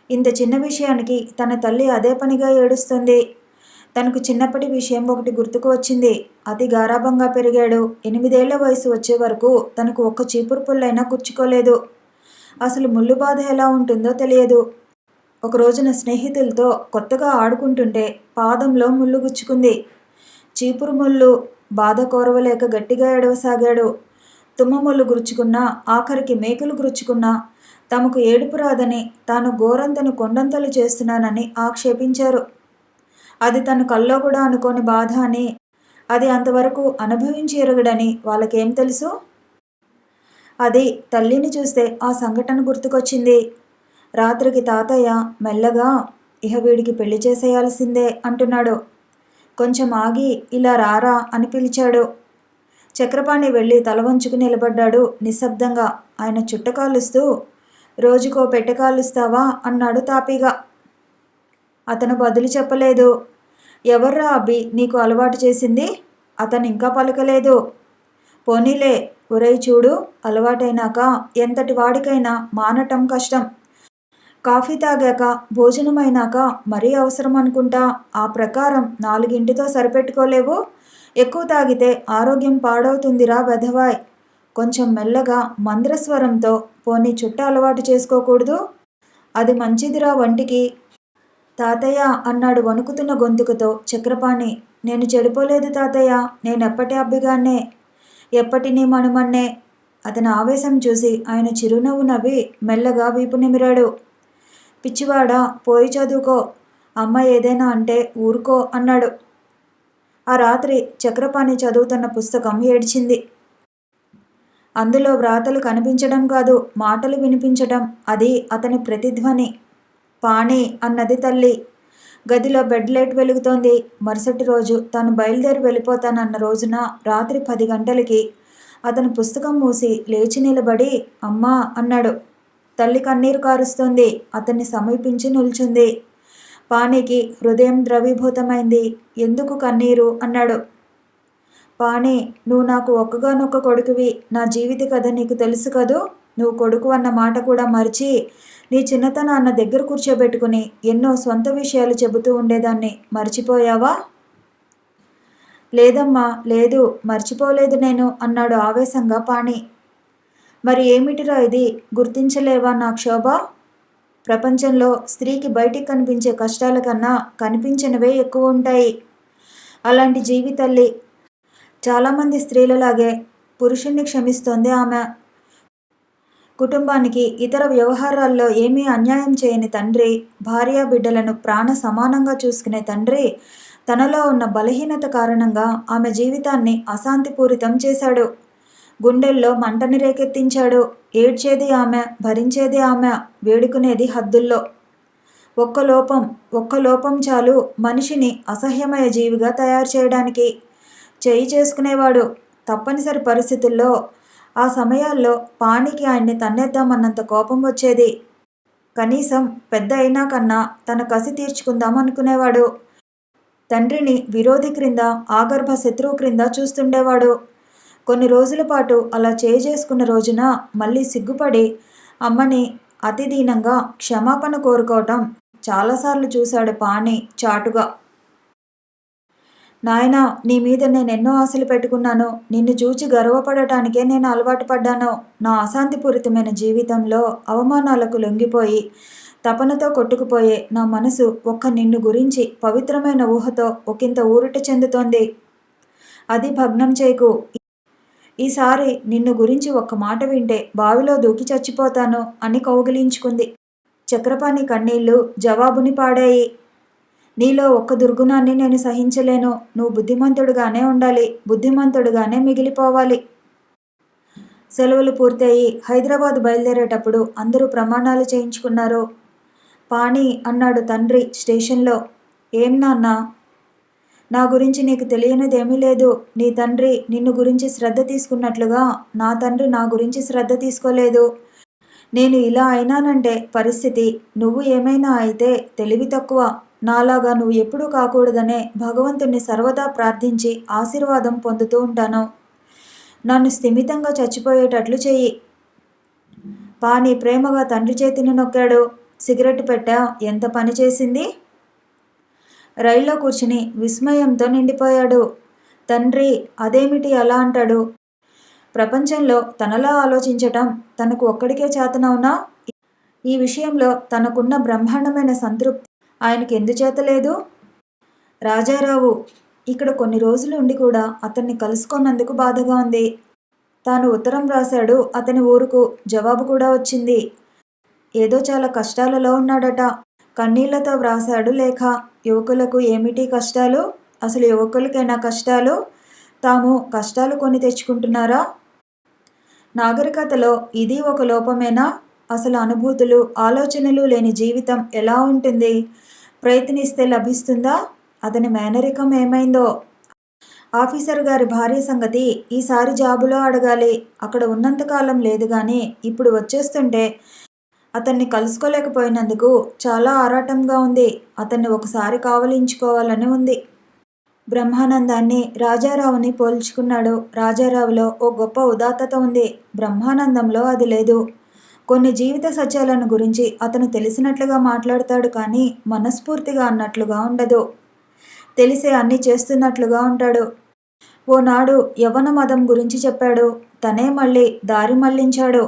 Speaker 1: ఇంత చిన్న విషయానికి తన తల్లి అదే పనిగా ఏడుస్తుంది. తనకు చిన్నప్పటి విషయం ఒకటి గుర్తుకు వచ్చింది. అతి గారాబంగా పెరిగాడు. 8 ఏళ్ల వయసు వచ్చే వరకు తనకు ఒక్క చీపురు పుల్లైనా గుచ్చుకోలేదు. అసలు ముళ్ళు బాధ ఎలా ఉంటుందో తెలియదు. ఒక రోజున స్నేహితులతో కొత్తగా ఆడుకుంటుంటే పాదంలో ముళ్ళు గుచ్చుకుంది. చీపురు ముళ్ళు. బాధ కోరవలేక గట్టిగా ఏడవసాగాడు. తుమ్మ ముళ్ళు గుచ్చుకున్నా, ఆఖరికి మేకులు గుచ్చుకున్నా తమకు ఏడుపు రాదని, తాను గోరంతను కొండంతలు చేస్తున్నానని ఆక్షేపించారు. అది తను కల్లో కూడా అనుకోని బాధ అని, అది అంతవరకు అనుభవించి ఎరగడని వాళ్ళకేం తెలుసు? అది తల్లిని చూస్తే ఆ సంఘటన గుర్తుకొచ్చింది. రాత్రికి తాతయ్య మెల్లగా, ఇహ వీడికి పెళ్లి చేసేయాల్సిందే అంటున్నాడు. కొంచెం ఆగి ఇలా రారా అని పిలిచాడు. చక్రపాణి వెళ్ళి తల వంచుకు నిలబడ్డాడు నిశ్శబ్దంగా. ఆయన చుట్ట కాలుస్తూ, రోజుకో పెట్టె కాలుస్తావా అన్నాడు తాపీగా. అతను బదులు చెప్పలేదు. ఎవర్రా అబ్బి నీకు అలవాటు చేసింది? అతను ఇంకా పలకలేదు. పోనీలే, ఒరేయ్ చూడు, అలవాటైనాక ఎంతటి వాడికైనా మానటం కష్టం. కాఫీ తాగాక, భోజనమైనాక మరీ అవసరం అనుకుంటా. ఆ ప్రకారం 4తో సరిపెట్టుకోలేవు. ఎక్కువ తాగితే ఆరోగ్యం పాడవుతుందిరా వెధవాయ్. కొంచెం మెల్లగా మంద్రస్వరంతో, పోనీ చుట్ట అలవాటు చేసుకోకూడదు? అది మంచిదిరా వంటికి. తాతయ్య అన్నాడు వణుకుతున్న గొంతుకుతో చక్రపాణి. నేను చెడిపోలేదు తాతయ్య, నేనెప్పటి అబ్బిగాన్నే, ఎప్పటి నీ మనుమన్నే. అతని ఆవేశం చూసి ఆయన చిరునవ్వు నవ్వి మెల్లగా వీపు నిమిరాడు. పిచ్చివాడా, పోయి చదువుకో. అమ్మ ఏదైనా అంటే ఊరుకో అన్నాడు. ఆ రాత్రి చక్రపాణి చదువుతున్న పుస్తకం ఏడ్చింది. అందులో వ్రాతలు కనిపించడం కాదు, మాటలు వినిపించటం. అది అతని ప్రతిధ్వని. పాణి అన్నది తల్లి. గదిలో బెడ్ లైట్ వెలుగుతోంది. మరుసటి రోజు తాను బయలుదేరి వెళ్ళిపోతానన్న రోజున రాత్రి 10 గంటలకి అతను పుస్తకం మూసి లేచి నిలబడి అమ్మా అన్నాడు. తల్లి కన్నీరు కారుస్తోంది. అతన్ని సమీపించి నిల్చుంది. పాణికి హృదయం ద్రవీభూతమైంది. ఎందుకు కన్నీరు అన్నాడు. పాణి, నువ్వు నాకు ఒక్కగానొక్క కొడుకువి. నా జీవిత కథ నీకు తెలుసు కదూ. నువ్వు కొడుకు అన్న మాట కూడా మరిచి నీ చిన్నతనాన్న దగ్గర కూర్చోబెట్టుకుని ఎన్నో స్వంత విషయాలు చెబుతూ ఉండేదాన్ని. మర్చిపోయావా? లేదమ్మా, లేదు, మర్చిపోలేదు నేను అన్నాడు ఆవేశంగా పాణి. మరి ఏమిటిరా ఇది? గుర్తించలేవా నా క్షోభ? ప్రపంచంలో స్త్రీకి బయటికి కనిపించే కష్టాల కన్నా కనిపించినవే ఎక్కువ ఉంటాయి. అలాంటి జీవితల్లి. చాలామంది స్త్రీలలాగే పురుషుణ్ణి క్షమిస్తోంది ఆమె. కుటుంబానికి, ఇతర వ్యవహారాల్లో ఏమీ అన్యాయం చేయని తండ్రి, భార్యా బిడ్డలను ప్రాణ సమానంగా చూసుకునే తండ్రి తనలో ఉన్న బలహీనత కారణంగా ఆమె జీవితాన్ని అశాంతిపూరితం చేశాడు. గుండెల్లో మంటని రేకెత్తించాడు. ఏడ్చేది ఆమె, భరించేది ఆమె, వేడుకునేది హద్దుల్లో. ఒక్క లోపం చాలు మనిషిని అసహ్యమయ జీవిగా తయారు చేయడానికి. చేయి చేసుకునేవాడు. తప్పనిసరి పరిస్థితుల్లో ఆ సమయాల్లో పాణికి ఆయన్ని తన్నేద్దామన్నంత కోపం వచ్చేది. కనీసం పెద్ద అయినా కన్నా తన కసి తీర్చుకుందాం అనుకునేవాడు. తండ్రిని విరోధి క్రింద, ఆగర్భ శత్రువు క్రింద చూస్తుండేవాడు. కొన్ని రోజుల పాటు అలా చేసుకున్న రోజున మళ్ళీ సిగ్గుపడి అమ్మని అతి దీనంగా క్షమాపణ కోరుకోవటం చాలాసార్లు చూశాడు పాణి చాటుగా. నాయనా, నీ మీద నేనెన్నో ఆశలు పెట్టుకున్నాను. నిన్ను చూచి గర్వపడటానికే నేను అలవాటు పడ్డాను. నా అశాంతిపూరితమైన జీవితంలో అవమానాలకు లొంగిపోయి తపనతో కొట్టుకుపోయే నా మనసు ఒక్క నిన్ను గురించి పవిత్రమైన ఊహతో ఒకంత ఊరట చెందుతోంది. అది భగ్నం చేయకు. ఈసారి నిన్ను గురించి ఒక్క మాట వింటే బావిలో దూకి చచ్చిపోతాను అని కౌగిలించుకుంది. చక్రపాణి కన్నీళ్లు జవాబుని పాడాయి. నీలో ఒక్క దుర్గుణాన్ని నేను సహించలేను. నువ్వు బుద్ధిమంతుడుగానే ఉండాలి. బుద్ధిమంతుడుగానే మిగిలిపోవాలి. సెలవులు పూర్తయి హైదరాబాద్ బయలుదేరేటప్పుడు అందరూ ప్రమాణాలు చేయించుకున్నారు. పాణి అన్నాడు తండ్రి స్టేషన్లో. ఏం నాన్నా? నా గురించి నీకు తెలియనిదేమీ లేదు. నీ తండ్రి నిన్ను గురించి శ్రద్ధ తీసుకున్నట్లుగా నా తండ్రి నా గురించి శ్రద్ధ తీసుకోలేదు. నేను ఇలా అయినానంటే పరిస్థితి నువ్వు ఏమైనా అయితే తెలివి తక్కువ. నాలాగా నువ్వు ఎప్పుడూ కాకూడదనే భగవంతుణ్ణి సర్వదా ప్రార్థించి ఆశీర్వాదం పొందుతూ ఉంటాను. నన్ను స్థిమితంగా చచ్చిపోయేటట్లు చెయ్యి. పాణి ప్రేమగా తండ్రి చేతిని నొక్కాడు. సిగరెట్ పెట్టా ఎంత పని చేసింది? రైల్లో కూర్చుని విస్మయంతో నిండిపోయాడు. తండ్రి అదేమిటి అలా అంటాడు? ప్రపంచంలో తనలా ఆలోచించటం తనకు ఒక్కడికే చేతనవునా? ఈ విషయంలో తనకున్న బ్రహ్మాండమైన సంతృప్తి ఆయనకి ఎందుచేత లేదు? రాజారావు ఇక్కడ కొన్ని రోజులు ఉండి కూడా అతన్ని కలుసుకున్నందుకు బాధగా ఉంది. తాను ఉత్తరం రాశాడు. అతని ఊరుకు జవాబు కూడా వచ్చింది. ఏదో చాలా కష్టాలలో ఉన్నాడట. కన్నీళ్లతో వ్రాశాడు లేఖ. యువకులకు ఏమిటి కష్టాలు? అసలు యువకులకైనా కష్టాలు? తాము కష్టాలు కొని తెచ్చుకుంటున్నారా? నాగరికతలో ఇది ఒక లోపమేనా? అసలు అనుభూతులు ఆలోచనలు లేని జీవితం ఎలా ఉంటుంది? ప్రయత్నిస్తే లభిస్తుందా? అతని మేనరికం ఏమైందో? ఆఫీసర్ గారి భార్య సంగతి ఈసారి జాబులో అడగాలి. అక్కడ ఉన్నంతకాలం లేదు కానీ ఇప్పుడు వచ్చేస్తుంటే అతన్ని కలుసుకోలేకపోయినందుకు చాలా ఆరాటంగా ఉంది. అతన్ని ఒకసారి కావలించుకోవాలని ఉంది. బ్రహ్మానందాన్ని రాజారావుని పోల్చుకున్నాడు. రాజారావులో ఓ గొప్ప ఉదాత్తత ఉంది. బ్రహ్మానందంలో అది లేదు. కొన్ని జీవిత సత్యాలను గురించి అతను తెలిసినట్లుగా మాట్లాడతాడు కానీ మనస్ఫూర్తిగా అన్నట్లుగా ఉండదు. తెలిసే అన్నీ చేస్తున్నట్లుగా ఉంటాడు. ఓనాడు యవ్వన మదం గురించి చెప్పాడు. తనే మళ్ళీ దారి మళ్లించాడు.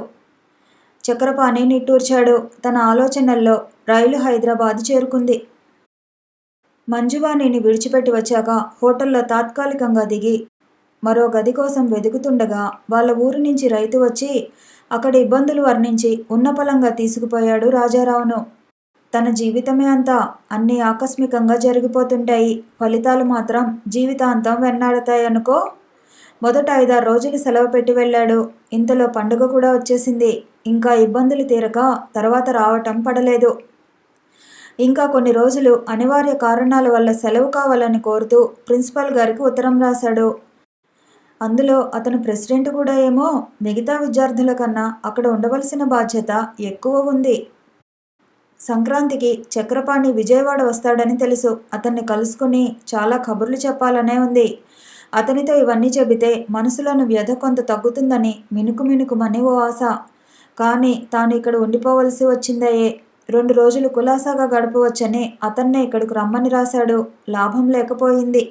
Speaker 1: చక్రపాణి నిట్టూర్చాడు. తన ఆలోచనల్లో రైలు హైదరాబాదు చేరుకుంది. మంజువాణిని విడిచిపెట్టి వచ్చాక హోటల్లో తాత్కాలికంగా దిగి మరో గది కోసం వెతుకుతుండగా వాళ్ళ ఊరి నుంచి రైతు వచ్చి అక్కడి ఇబ్బందులు వర్ణించి ఉన్నపలంగా తీసుకుపోయాడు రాజారావును. తన జీవితమే అంతా అన్నీ ఆకస్మికంగా జరిగిపోతుంటాయి. ఫలితాలు మాత్రం జీవితాంతం వెన్నాడతాయనుకో. మొదట 5-6 రోజులు సెలవు పెట్టి వెళ్ళాడు. ఇంతలో పండుగ కూడా వచ్చేసింది. ఇంకా ఇబ్బందులు తీరక తర్వాత రావటం పడలేదు. ఇంకా కొన్ని రోజులు అనివార్య కారణాల వల్ల సెలవు కావాలని కోరుతూ ప్రిన్సిపాల్ గారికి ఉత్తరం రాశాడు. అందులో అతను ప్రెసిడెంట్ కూడా ఏమో. మిగతా విద్యార్థుల కన్నా అక్కడ ఉండవలసిన బాధ్యత ఎక్కువ ఉంది. సంక్రాంతికి చక్రపాణి విజయవాడ వస్తాడని తెలుసు. అతన్ని కలుసుకుని చాలా కబుర్లు చెప్పాలనే ఉంది. అతనితో ఇవన్నీ చెబితే మనసులోని వ్యధ కొంత తగ్గుతుందని మినుకుమని ఓ ఆశ. కానీ తాను ఇక్కడ ఉండిపోవలసి వచ్చిందయ్యే. 2 రోజులు కులాసాగా గడపవచ్చని అతన్నే ఇక్కడికి రమ్మని రాశాడు. లాభం లేకపోయింది.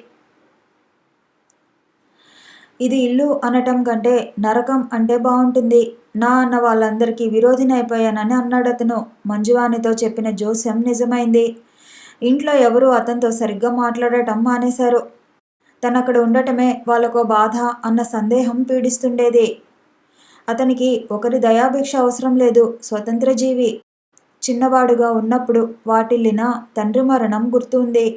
Speaker 1: ఇది ఇల్లు అనటం కంటే నరకం అంటే బాగుంటుంది. నా అన్న వాళ్ళందరికీ విరోధినైపోయానని అన్నాడతను. మంజువాణితో చెప్పిన జోస్యం నిజమైంది. ఇంట్లో ఎవరూ అతనితో సరిగ్గా మాట్లాడటం మానేశారు. తనక్కడ ఉండటమే వాళ్ళకో బాధ అన్న సందేహం పీడిస్తుండేది. అతనికి ఒకరి దయాభిక్ష అవసరం లేదు. స్వతంత్ర జీవి. చిన్నవాడుగా ఉన్నప్పుడు వాటిల్లిన తండ్రి మరణం గుర్తుంది.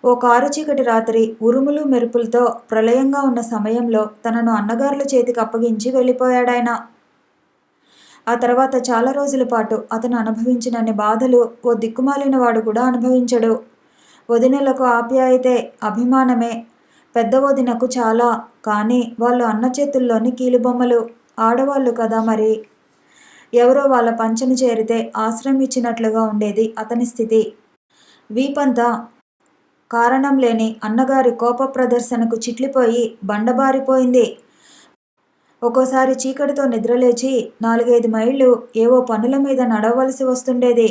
Speaker 1: ఓ కారు చీకటి రాత్రి ఉరుములు మెరుపులతో ప్రళయంగా ఉన్న సమయంలో తనను అన్నగారుల చేతికి అప్పగించి వెళ్ళిపోయాడాయన. ఆ తర్వాత చాలా రోజుల పాటు అతను అనుభవించినన్ని బాధలు ఓ దిక్కుమాలిన వాడు కూడా అనుభవించడు. వదినలకు ఆప్యాయతే, అభిమానమే. పెద్ద వదినకు చాలా. కానీ వాళ్ళు అన్న చేతుల్లోని కీలుబొమ్మలు. ఆడవాళ్ళు కదా మరి. ఎవరో వాళ్ళ పంచను చేరితే ఆశ్రయం ఇచ్చినట్లుగా ఉండేది అతని స్థితి. వీపంతా కారణం లేని అన్నగారి కోప ప్రదర్శనకు చిట్లిపోయి బండబారిపోయింది. ఒక్కోసారి చీకటితో నిద్రలేచి 4-5 మైళ్ళు ఏవో పనుల మీద నడవలసి వస్తుండేది.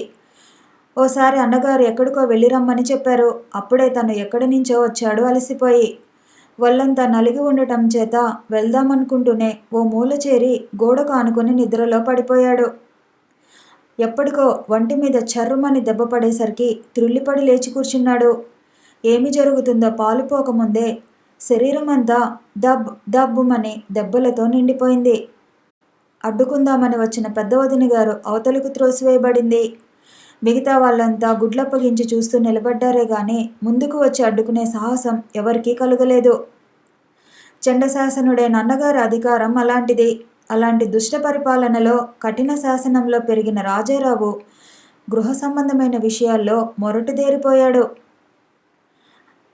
Speaker 1: ఓసారి అన్నగారు ఎక్కడికో వెళ్ళిరమ్మని చెప్పారు. అప్పుడే తను ఎక్కడి నుంచో వచ్చాడు అలసిపోయి. ఒళ్ళంతా నలిగి ఉండటం చేత వెళ్దామనుకుంటూనే ఓ మూల చేరి గోడకు ఆనుకుని నిద్రలో పడిపోయాడు. ఎప్పటికో వంటి మీద చర్రుమని దెబ్బ పడేసరికి త్రుళ్ళిపడి లేచి కూర్చున్నాడు. ఏమి జరుగుతుందో పాలుపోకముందే శరీరమంతా దబ్బుమని దెబ్బలతో నిండిపోయింది. అడ్డుకుందామని వచ్చిన పెద్ద వదిన గారు అవతలకు త్రోసివేయబడింది. మిగతా వాళ్ళంతా గుడ్లప్పగించి చూస్తూ నిలబడ్డారే గాని ముందుకు వచ్చి అడ్డుకునే సాహసం ఎవరికీ కలుగలేదు. చండశాసనుడైన అన్నగారి అధికారం అలాంటిది. అలాంటి దుష్ట పరిపాలనలో, కఠిన శాసనంలో పెరిగిన రాజారావు గృహ సంబంధమైన విషయాల్లో మొరటుదేరిపోయాడు.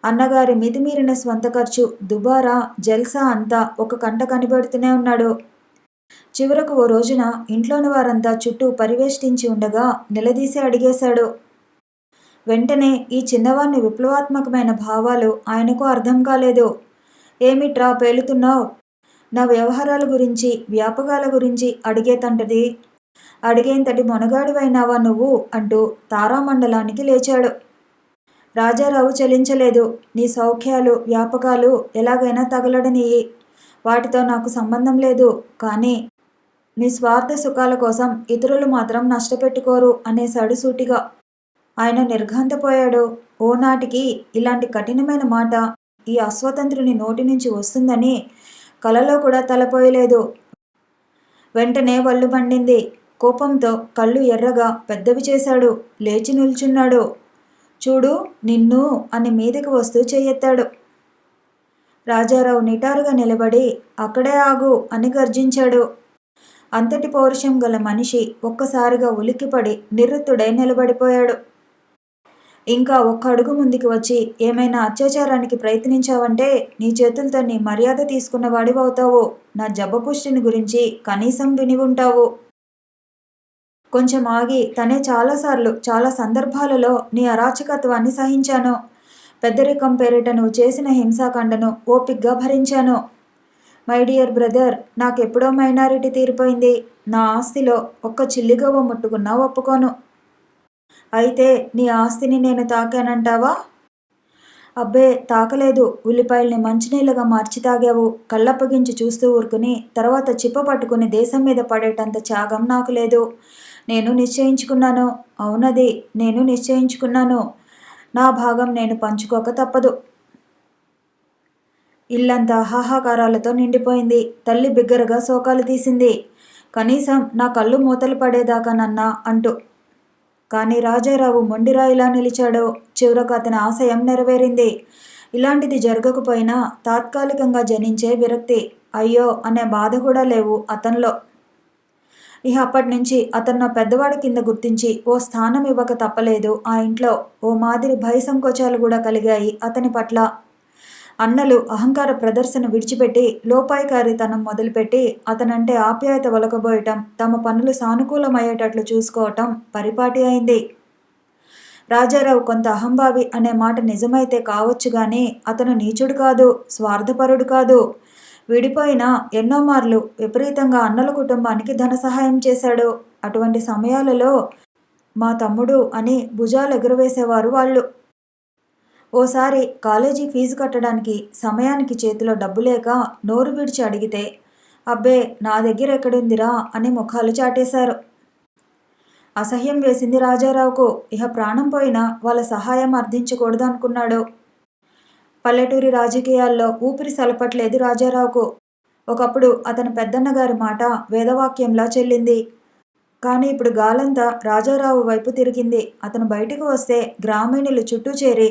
Speaker 1: అన్నగారి మితిమీరిన స్వంత ఖర్చు, దుబారా, జల్సా అంతా ఒక కంట కనిపెడుతూనే ఉన్నాడు. చివరకు ఓ రోజున ఇంట్లోని వారంతా చుట్టూ పరివేష్టించి ఉండగా నిలదీసి అడిగేశాడు. వెంటనే ఈ చిన్నవాణ్ణి విప్లవాత్మకమైన భావాలు ఆయనకు అర్థం కాలేదు. ఏమిట్రా పేలుతున్నావు? నా వ్యవహారాల గురించి, వ్యాపకాల గురించి అడిగేతంటది. అడిగేంతటి మొనగాడివైనావా నువ్వు అంటూ తారామండలానికి లేచాడు. రాజారావు చలించలేదు. నీ సౌఖ్యాలు, వ్యాపకాలు ఎలాగైనా తగలడనియ్యి. వాటితో నాకు సంబంధం లేదు. కానీ నీ స్వార్థ సుఖాల కోసం ఇతరులు మాత్రం నష్టపెట్టుకోరు అనేశాడు సూటిగా. ఆయన నిర్ఘాంతపోయాడు. ఓనాటికి ఇలాంటి కఠినమైన మాట ఈ అస్వతంత్రుని నోటి నుంచి వస్తుందని కలలో కూడా తలపోయలేదు. వెంటనే వళ్ళు మండింది. కోపంతో కళ్ళు ఎర్రగా పెద్దవి చేశాడు. లేచి నిల్చున్నాడు. చూడు నిన్ను అని మీదకి వస్తూ చెయ్యెత్తాడు. రాజారావు నిటారుగా నిలబడి అక్కడే ఆగు అని గర్జించాడు. అంతటి పౌరుషం గల మనిషి ఒక్కసారిగా ఉలిక్కిపడి నిరుత్తుడై నిలబడిపోయాడు. ఇంకా ఒక్క అడుగు ముందుకు వచ్చి ఏమైనా అత్యాచారానికి ప్రయత్నించావంటే నీ చేతులతో నీ మర్యాద తీసుకున్న వాడివవుతావు. నా జబ్బపుష్టిని గురించి కనీసం విని ఉంటావు. కొంచెం ఆగి తనే చాలాసార్లు, చాలా సందర్భాలలో నీ అరాచకత్వాన్ని సహించాను. పెద్దరికం పేరిట నువ్వు చేసిన హింసాకాండను ఓపిగ్గా భరించాను. మై డియర్ బ్రదర్, నాకెప్పుడో మైనారిటీ తీరిపోయింది. నా ఆస్తిలో ఒక్క చిల్లిగవ్వ ముట్టుకున్నా ఒప్పుకోను. అయితే నీ ఆస్తిని నేను తాకానంటావా? అబ్బే తాకలేదు. ఉల్లిపాయల్ని మంచినీళ్ళగా మార్చి తాగావు. కళ్ళప్పగించి చూస్తూ ఊరుకుని తర్వాత చిప్ప పట్టుకుని దేశం మీద పడేటంత త్యాగం నాకు లేదు. నేను నిశ్చయించుకున్నాను. అవునది నేను నిశ్చయించుకున్నాను. నా భాగం నేను పంచుకోక తప్పదు. ఇల్లంతా హాహాకారాలతో నిండిపోయింది. తల్లి బిగ్గరగా శోకాలు తీసింది. కనీసం నా కళ్ళు మూతలు పడేదాకానన్నా అంటూ. కానీ రాజారావు మొండిరాయిలా నిలిచాడు. చివరకు అతని ఆశయం నెరవేరింది. ఇలాంటిది జరగకపోయినా తాత్కాలికంగా జనించే విరక్తి, అయ్యో అనే బాధ కూడా లేవు అతనిలో. ఇక అప్పటి నుంచి అతను పెద్దవాడి కింద గుర్తించి ఓ స్థానం ఇవ్వక తప్పలేదు ఆ ఇంట్లో. ఓ మాదిరి భయ సంకోచాలు కూడా కలిగాయి అతని పట్ల. అన్నలు అహంకార ప్రదర్శన విడిచిపెట్టి లోపాయికారితనం మొదలుపెట్టి అతనంటే ఆప్యాయత ఒలకబోయటం, తమ పనులు సానుకూలమయ్యేటట్లు చూసుకోవటం పరిపాటి అయింది. రాజారావు కొంత అహంభావి అనే మాట నిజమైతే కావచ్చు గాని అతను నీచుడు కాదు, స్వార్థపరుడు కాదు. విడిపోయినా ఎన్నో మార్లు విపరీతంగా అన్నల కుటుంబానికి ధన సహాయం చేశాడు. అటువంటి సమయాలలో మా తమ్ముడు అని భుజాలు ఎగురవేసేవారు వాళ్ళు. ఓసారి కాలేజీ ఫీజు కట్టడానికి సమయానికి చేతిలో డబ్బు లేక నోరు విడిచి అడిగితే అబ్బే నా దగ్గర ఎక్కడుందిరా అని ముఖాలు చాటేశారు. అసహ్యం వేసింది రాజారావుకు. ఇహ ప్రాణం పోయినా వాళ్ళ సహాయం అర్థించకూడదు అనుకున్నాడు. పల్లెటూరి రాజకీయాల్లో ఊపిరి సలపట్లేదు రాజారావుకు. ఒకప్పుడు అతని పెద్దన్నగారి మాట వేదవాక్యంలా చెల్లింది. కానీ ఇప్పుడు గాలంతా రాజారావు వైపు తిరిగింది. అతను బయటకు వస్తే గ్రామీణులు చుట్టూ చేరి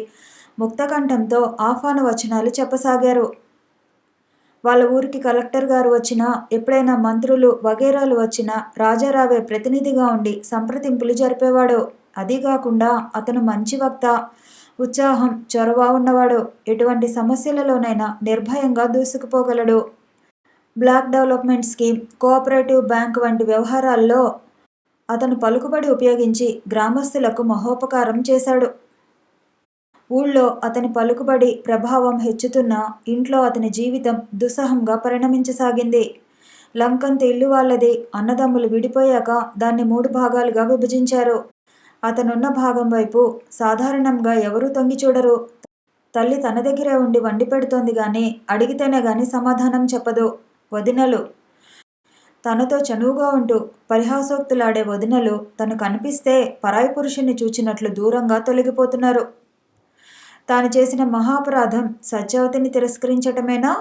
Speaker 1: ముక్తకంఠంతో ఆహ్వాన వచనాలు చెప్పసాగారు. వాళ్ళ ఊరికి కలెక్టర్ గారు వచ్చినా, ఎప్పుడైనా మంత్రులు వగైరాలు వచ్చినా రాజారావే ప్రతినిధిగా ఉండి సంప్రదింపులు జరిపేవాడు. అదీకాకుండా అతను మంచి వక్త, ఉత్సాహం, చొరవ ఉన్నవాడు. ఎటువంటి సమస్యలలోనైనా నిర్భయంగా దూసుకుపోగలడు. Block development scheme, cooperative bank వంటి వ్యవహారాల్లో అతను పలుకుబడి ఉపయోగించి గ్రామస్తులకు మహోపకారం చేశాడు. ఊళ్ళో అతని పలుకుబడి ప్రభావం హెచ్చుతున్న ఇంట్లో అతని జీవితం దుస్సహంగా పరిణమించసాగింది. లంకంత ఇల్లు వాళ్ళది. అన్నదమ్ములు విడిపోయాక దాన్ని 3 భాగాలుగా విభజించారు. అతనున్న భాగం వైపు సాధారణంగా ఎవరూ తొంగి చూడరు. తల్లి తన దగ్గరే ఉండి వండి పెడుతోంది గాని అడిగితేనే గాని సమాధానం చెప్పదు. వదినలు తనతో చనువుగా ఉంటూ పరిహాసోక్తులాడే వదినలు తను కనిపిస్తే పరాయి పురుషుణ్ణి చూచినట్లు దూరంగా తొలగిపోతున్నారు. తాను చేసిన మహాపరాధం సత్యవతిని తిరస్కరించటమేనా?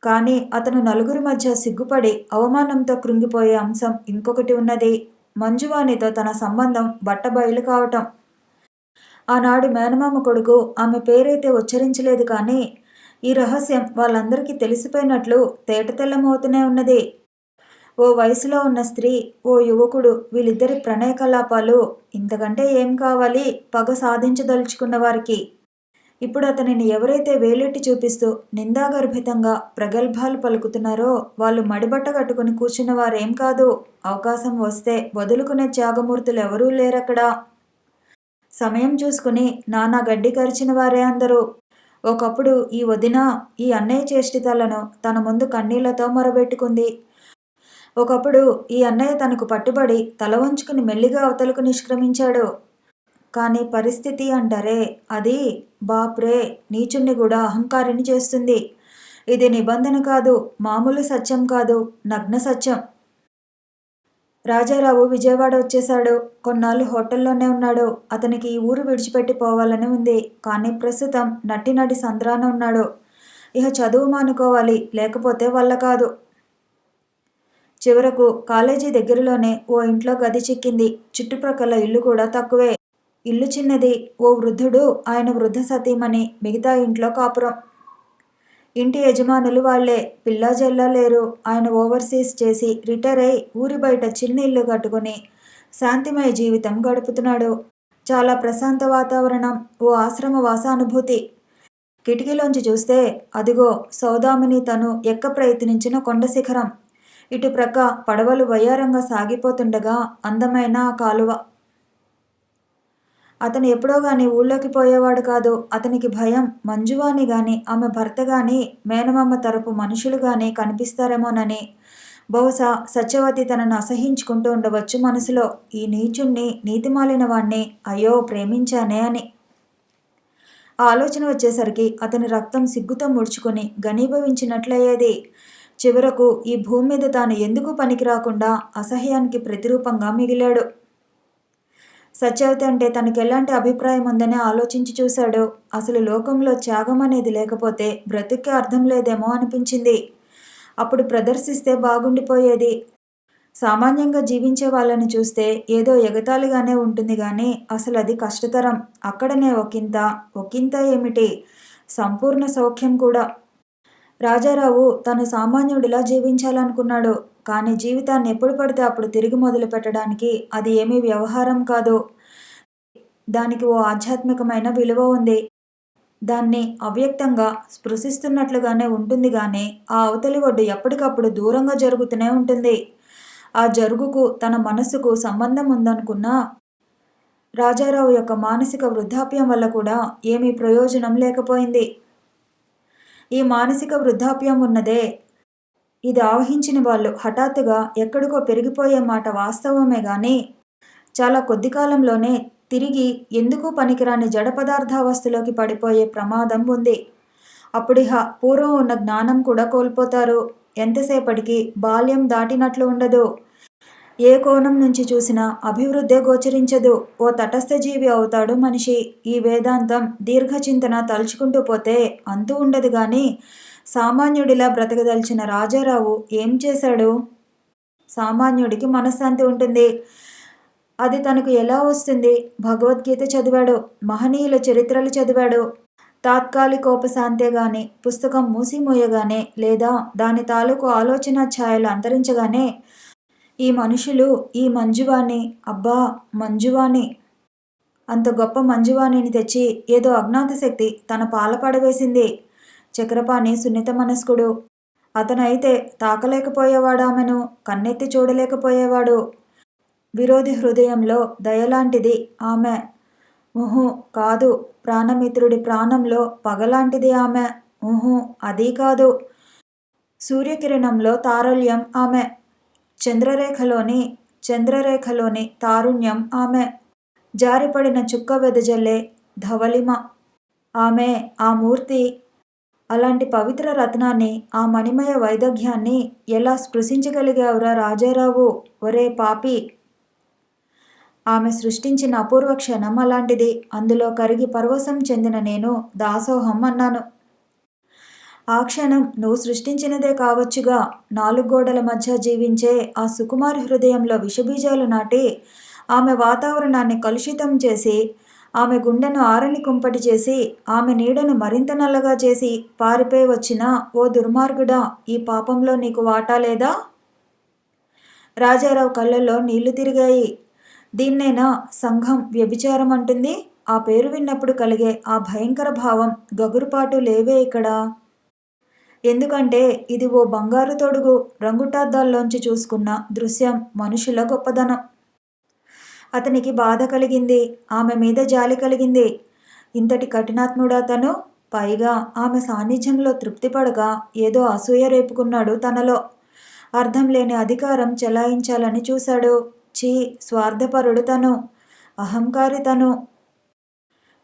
Speaker 1: కానీ అతను నలుగురి మధ్య సిగ్గుపడి అవమానంతో కృంగిపోయే అంశం ఇంకొకటి ఉన్నది. మంజువాణితో తన సంబంధం బట్టబయలు కావటం. ఆనాడు మేనమామ కొడుకు ఆమె పేరైతే ఉచ్చరించలేదు, కానీ ఈ రహస్యం వాళ్ళందరికీ తెలిసిపోయినట్లు తేటతెల్లమవుతూనే ఉన్నది. ఓ వయసులో ఉన్న స్త్రీ, ఓ యువకుడు, వీళ్ళిద్దరి ప్రణయ కలాపాలు ఇంతకంటే ఏం కావాలి పగ సాధించదలుచుకున్న వారికి? ఇప్పుడు అతనిని ఎవరైతే వేలెట్టి చూపిస్తూ నిందాగర్భితంగా ప్రగల్భాలు పలుకుతున్నారో వాళ్ళు మడిబట్ట కట్టుకుని కూర్చున్న వారేం కాదు. అవకాశం వస్తే వదులుకునే త్యాగమూర్తులు ఎవరూ లేరక్కడ. సమయం చూసుకుని నానా గడ్డి కరిచిన వారే అందరూ. ఒకప్పుడు ఈ వదిన ఈ అన్నయ్య చేష్టితలను తన ముందు కన్నీళ్లతో మొరబెట్టుకుంది. ఒకప్పుడు ఈ అన్నయ్య తనకు పట్టుబడి తల వంచుకుని మెల్లిగా అవతలకు నిష్క్రమించాడు. కానీ పరిస్థితి అంటారే, అది బాప్రే, నీచుణ్ణి కూడా అహంకారిని చేస్తుంది. ఇది నిబంధన కాదు, మామూలు సత్యం కాదు, నగ్న సత్యం. రాజారావు విజయవాడ వచ్చేశాడు. కొన్నాళ్ళు హోటల్లోనే ఉన్నాడు. అతనికి ఈ ఊరు విడిచిపెట్టి పోవాలని ఉంది, కానీ ప్రస్తుతం నటి సంద్రాన ఉన్నాడు. ఇహ చదువు మానుకోవాలి, లేకపోతే వల్ల కాదు. చివరకు కాలేజీ దగ్గరలోనే ఓ ఇంట్లో గది చిక్కింది. చుట్టుప్రక్కల ఇల్లు కూడా తక్కువే. ఇల్లు చిన్నది. ఓ వృద్ధుడు, ఆయన వృద్ధ సతీమణి, మిగతా ఇంట్లో కాపురం. ఇంటి యజమానులు వాళ్లే. పిల్లా జల్లా లేరు. ఆయన ఓవర్సీస్ చేసి రిటైర్ అయి ఊరి బయట చిన్న ఇల్లు కట్టుకుని శాంతిమయ జీవితం గడుపుతున్నాడు. చాలా ప్రశాంత వాతావరణం, ఓ ఆశ్రమ వాసానుభూతి. కిటికీలోంచి చూస్తే అదిగో సౌదామిని తను ఎక్క ప్రయత్నించిన కొండ శిఖరం. ఇటు ప్రక్క పడవలు వయ్యారంగా సాగిపోతుండగా అందమైన ఆ కాలువ. అతను ఎప్పుడో గాని ఊళ్ళోకి పోయేవాడు కాదు. అతనికి భయం, మంజువాణి గాని, ఆమె భర్త గాని, మేనమామ తరపు మనుషులు గాని కనిపిస్తారేమోనని. బహుశా సత్యవతి తనను అసహించుకుంటూ ఉండవచ్చు మనసులో. ఈ నీచుణ్ణి, నీతిమాలిన వాణ్ణి అయ్యో ప్రేమించానే అని. ఆ ఆలోచన వచ్చేసరికి అతని రక్తం సిగ్గుతో ముడుచుకొని ఘనీభవించినట్లయ్యేది. చివరకు ఈ భూమి మీద తాను ఎందుకు పనికి రాకుండా అసహ్యానికి ప్రతిరూపంగా మిగిలాడు. సత్యవతి అంటే తనకెలాంటి అభిప్రాయం ఉందని ఆలోచించి చూశాడు. అసలు లోకంలో త్యాగం అనేది లేకపోతే బ్రతుక్కే అర్థం లేదేమో అనిపించింది. అప్పుడు ప్రదర్శిస్తే బాగుండిపోయేది. సామాన్యంగా జీవించే వాళ్ళని చూస్తే ఏదో ఎగతాళిగానే ఉంటుంది కానీ అసలు అది కష్టతరం. అక్కడనే ఒకంత ఏమిటి, సంపూర్ణ సౌఖ్యం కూడా. రాజారావు తను సామాన్యుడిలా జీవించాలనుకున్నాడు. కానీ జీవితాన్ని ఎప్పుడు పడితే అప్పుడు తిరిగి మొదలు పెట్టడానికి అది ఏమీ వ్యవహారం కాదు. దానికి ఓ ఆధ్యాత్మికమైన విలువ ఉంది. దాన్ని అవ్యక్తంగా స్పృశిస్తున్నట్లుగానే ఉంటుంది కానీ ఆ అవతలి ఒడ్డు ఎప్పటికప్పుడు దూరంగా జరుగుతూనే ఉంటుంది. ఆ జరుగుకు తన మనస్సుకు సంబంధం ఉందనుకున్నా రాజారావు యొక్క మానసిక వృద్ధాప్యం వల్ల కూడా ఏమీ ప్రయోజనం లేకపోయింది. ఈ మానసిక వృద్ధాప్యం ఉన్నదే, ఇది ఆవహించిన వాళ్ళు హఠాత్తుగా ఎక్కడికో పెరిగిపోయే మాట వాస్తవమే గాని చాలా కొద్ది కాలంలోనే తిరిగి ఎందుకు పనికిరాని జడ పదార్థావస్థలోకి పడిపోయే ప్రమాదం ఉంది. అప్పుడిహ పూర్వం ఉన్న జ్ఞానం కూడా కోల్పోతారు. ఎంతసేపటికి బాల్యం దాటినట్లు ఉండదు. ఏ కోణం నుంచి చూసినా అభివృద్ధే గోచరించదు. ఓ తటస్థ జీవి అవుతాడు మనిషి. ఈ వేదాంతం దీర్ఘచింతన తలుచుకుంటూ పోతే అంతూ ఉండదు గాని సామాన్యుడిలా బ్రతకదలిచిన రాజారావు ఏం చేశాడు? సామాన్యుడికి మనశ్శాంతి ఉంటుంది. అది తనకు ఎలా వస్తుంది? భగవద్గీత చదివాడు, మహనీయుల చరిత్రలు చదివాడు. తాత్కాలికోపశాంతే గాని పుస్తకం మూసిమూయగానే లేదా దాని తాలూకు ఆలోచన ఛాయలు అంతరించగానే ఈ మనుషులు, ఈ మంజువాణి, అబ్బా మంజువాణి, అంత గొప్ప మంజువాణిని తెచ్చి ఏదో అజ్ఞాత శక్తి తన పాల పడవేసింది. చక్రపాణి సున్నిత మనస్కుడు. అతనైతే తాకలేకపోయేవాడు, ఆమెను కన్నెత్తి చూడలేకపోయేవాడు. విరోధి హృదయంలో దయలాంటిది ఆమె. కాదు, ప్రాణమిత్రుడి ప్రాణంలో పగలాంటిది ఆమె. అదీ కాదు, సూర్యకిరణంలో తారల్యం ఆమె. చంద్రరేఖలోని తారుణ్యం ఆమె. జారిపడిన చుక్క వెదజల్లే ధవళిమ ఆమె. ఆ మూర్తి. అలాంటి పవిత్ర రత్నాన్ని, ఆ మణిమయ వైదగ్ధ్యాన్ని ఎలా స్పృశించగలిగావురా రాజారావు? ఒరే పాపి! ఆమె సృష్టించిన అపూర్వ క్షణం అలాంటిది. అందులో కరిగి పరవశం చెందిన నేను దాసోహం అన్నాను. ఆ క్షణం నువ్వు సృష్టించినదే కావచ్చుగా. 4 గోడల మధ్య జీవించే ఆ సుకుమారి హృదయంలో విషబీజాలు నాటి, ఆమె వాతావరణాన్ని కలుషితం చేసి, ఆమె గుండెను ఆరని కుంపటి చేసి, ఆమె నీడను మరింత నల్లగా చేసి పారిపోయి వచ్చిన ఓ దుర్మార్గుడా, ఈ పాపంలో నీకు వాటా లేదా? రాజారావు కళ్ళల్లో నీళ్లు తిరిగాయి. దీన్నేనా సంఘం వ్యభిచారం అంటుంది? ఆ పేరు విన్నప్పుడు కలిగే ఆ భయంకర భావం, గగురుపాటు లేవే ఇక్కడ. ఎందుకంటే ఇది ఓ బంగారు తొడుగు రంగుటాద్దాల్లోంచి చూసుకున్న దృశ్యం, మనుషుల గొప్పదనం. అతనికి బాధ కలిగింది, ఆమె మీద జాలి కలిగింది. ఇంతటి కఠినాత్ముడా తను? పైగా ఆమె సాన్నిధ్యంలో తృప్తిపడక ఏదో అసూయ రేపుకున్నాడు తనలో. అర్థం లేని అధికారం చెలాయించాలని చూశాడు. ఛీ, స్వార్థపరుడు తను, అహంకారి తను.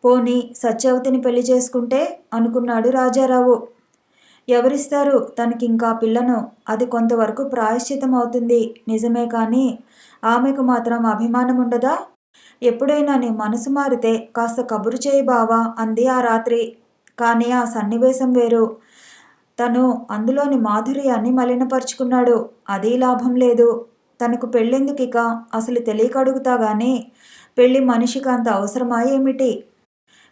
Speaker 1: పోనీ సత్యవతిని పెళ్లి చేసుకుంటే అనుకున్నాడు రాజారావు. ఎవరిస్తారు తనకింకా పిల్లను? అది కొంతవరకు ప్రాయశ్చితం అవుతుంది నిజమే, కానీ ఆమెకు మాత్రం అభిమానం ఉండదా? ఎప్పుడైనా నీ మనసు మారితే కాస్త కబురు చేయి బావా అంది ఆ రాత్రి. కానీ ఆ సన్నివేశం వేరు. తను అందులోని మాధుర్యాన్ని మలినపరుచుకున్నాడు. అదీ లాభం లేదు. తనకు పెళ్ళెందుకిక? అసలు తెలియక అడుగుతా గానీ, పెళ్ళి మనిషికి అంత అవసరమా ఏమిటి?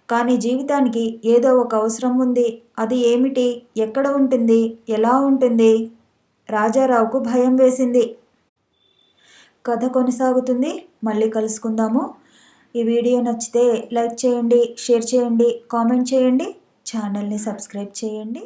Speaker 1: కానీ జీవితానికి ఏదో ఒక అవసరం ఉంది. అది ఏమిటి? ఎక్కడ ఉంటుంది? ఎలా ఉంటుంది? రాజారావుకు భయం వేసింది. కథ కొనసాగుతుంది. మళ్ళీ కలుసుకుందాము. ఈ వీడియో నచ్చితే లైక్ చేయండి, షేర్ చేయండి, కామెంట్ చేయండి, ఛానల్ని సబ్స్క్రైబ్ చేయండి.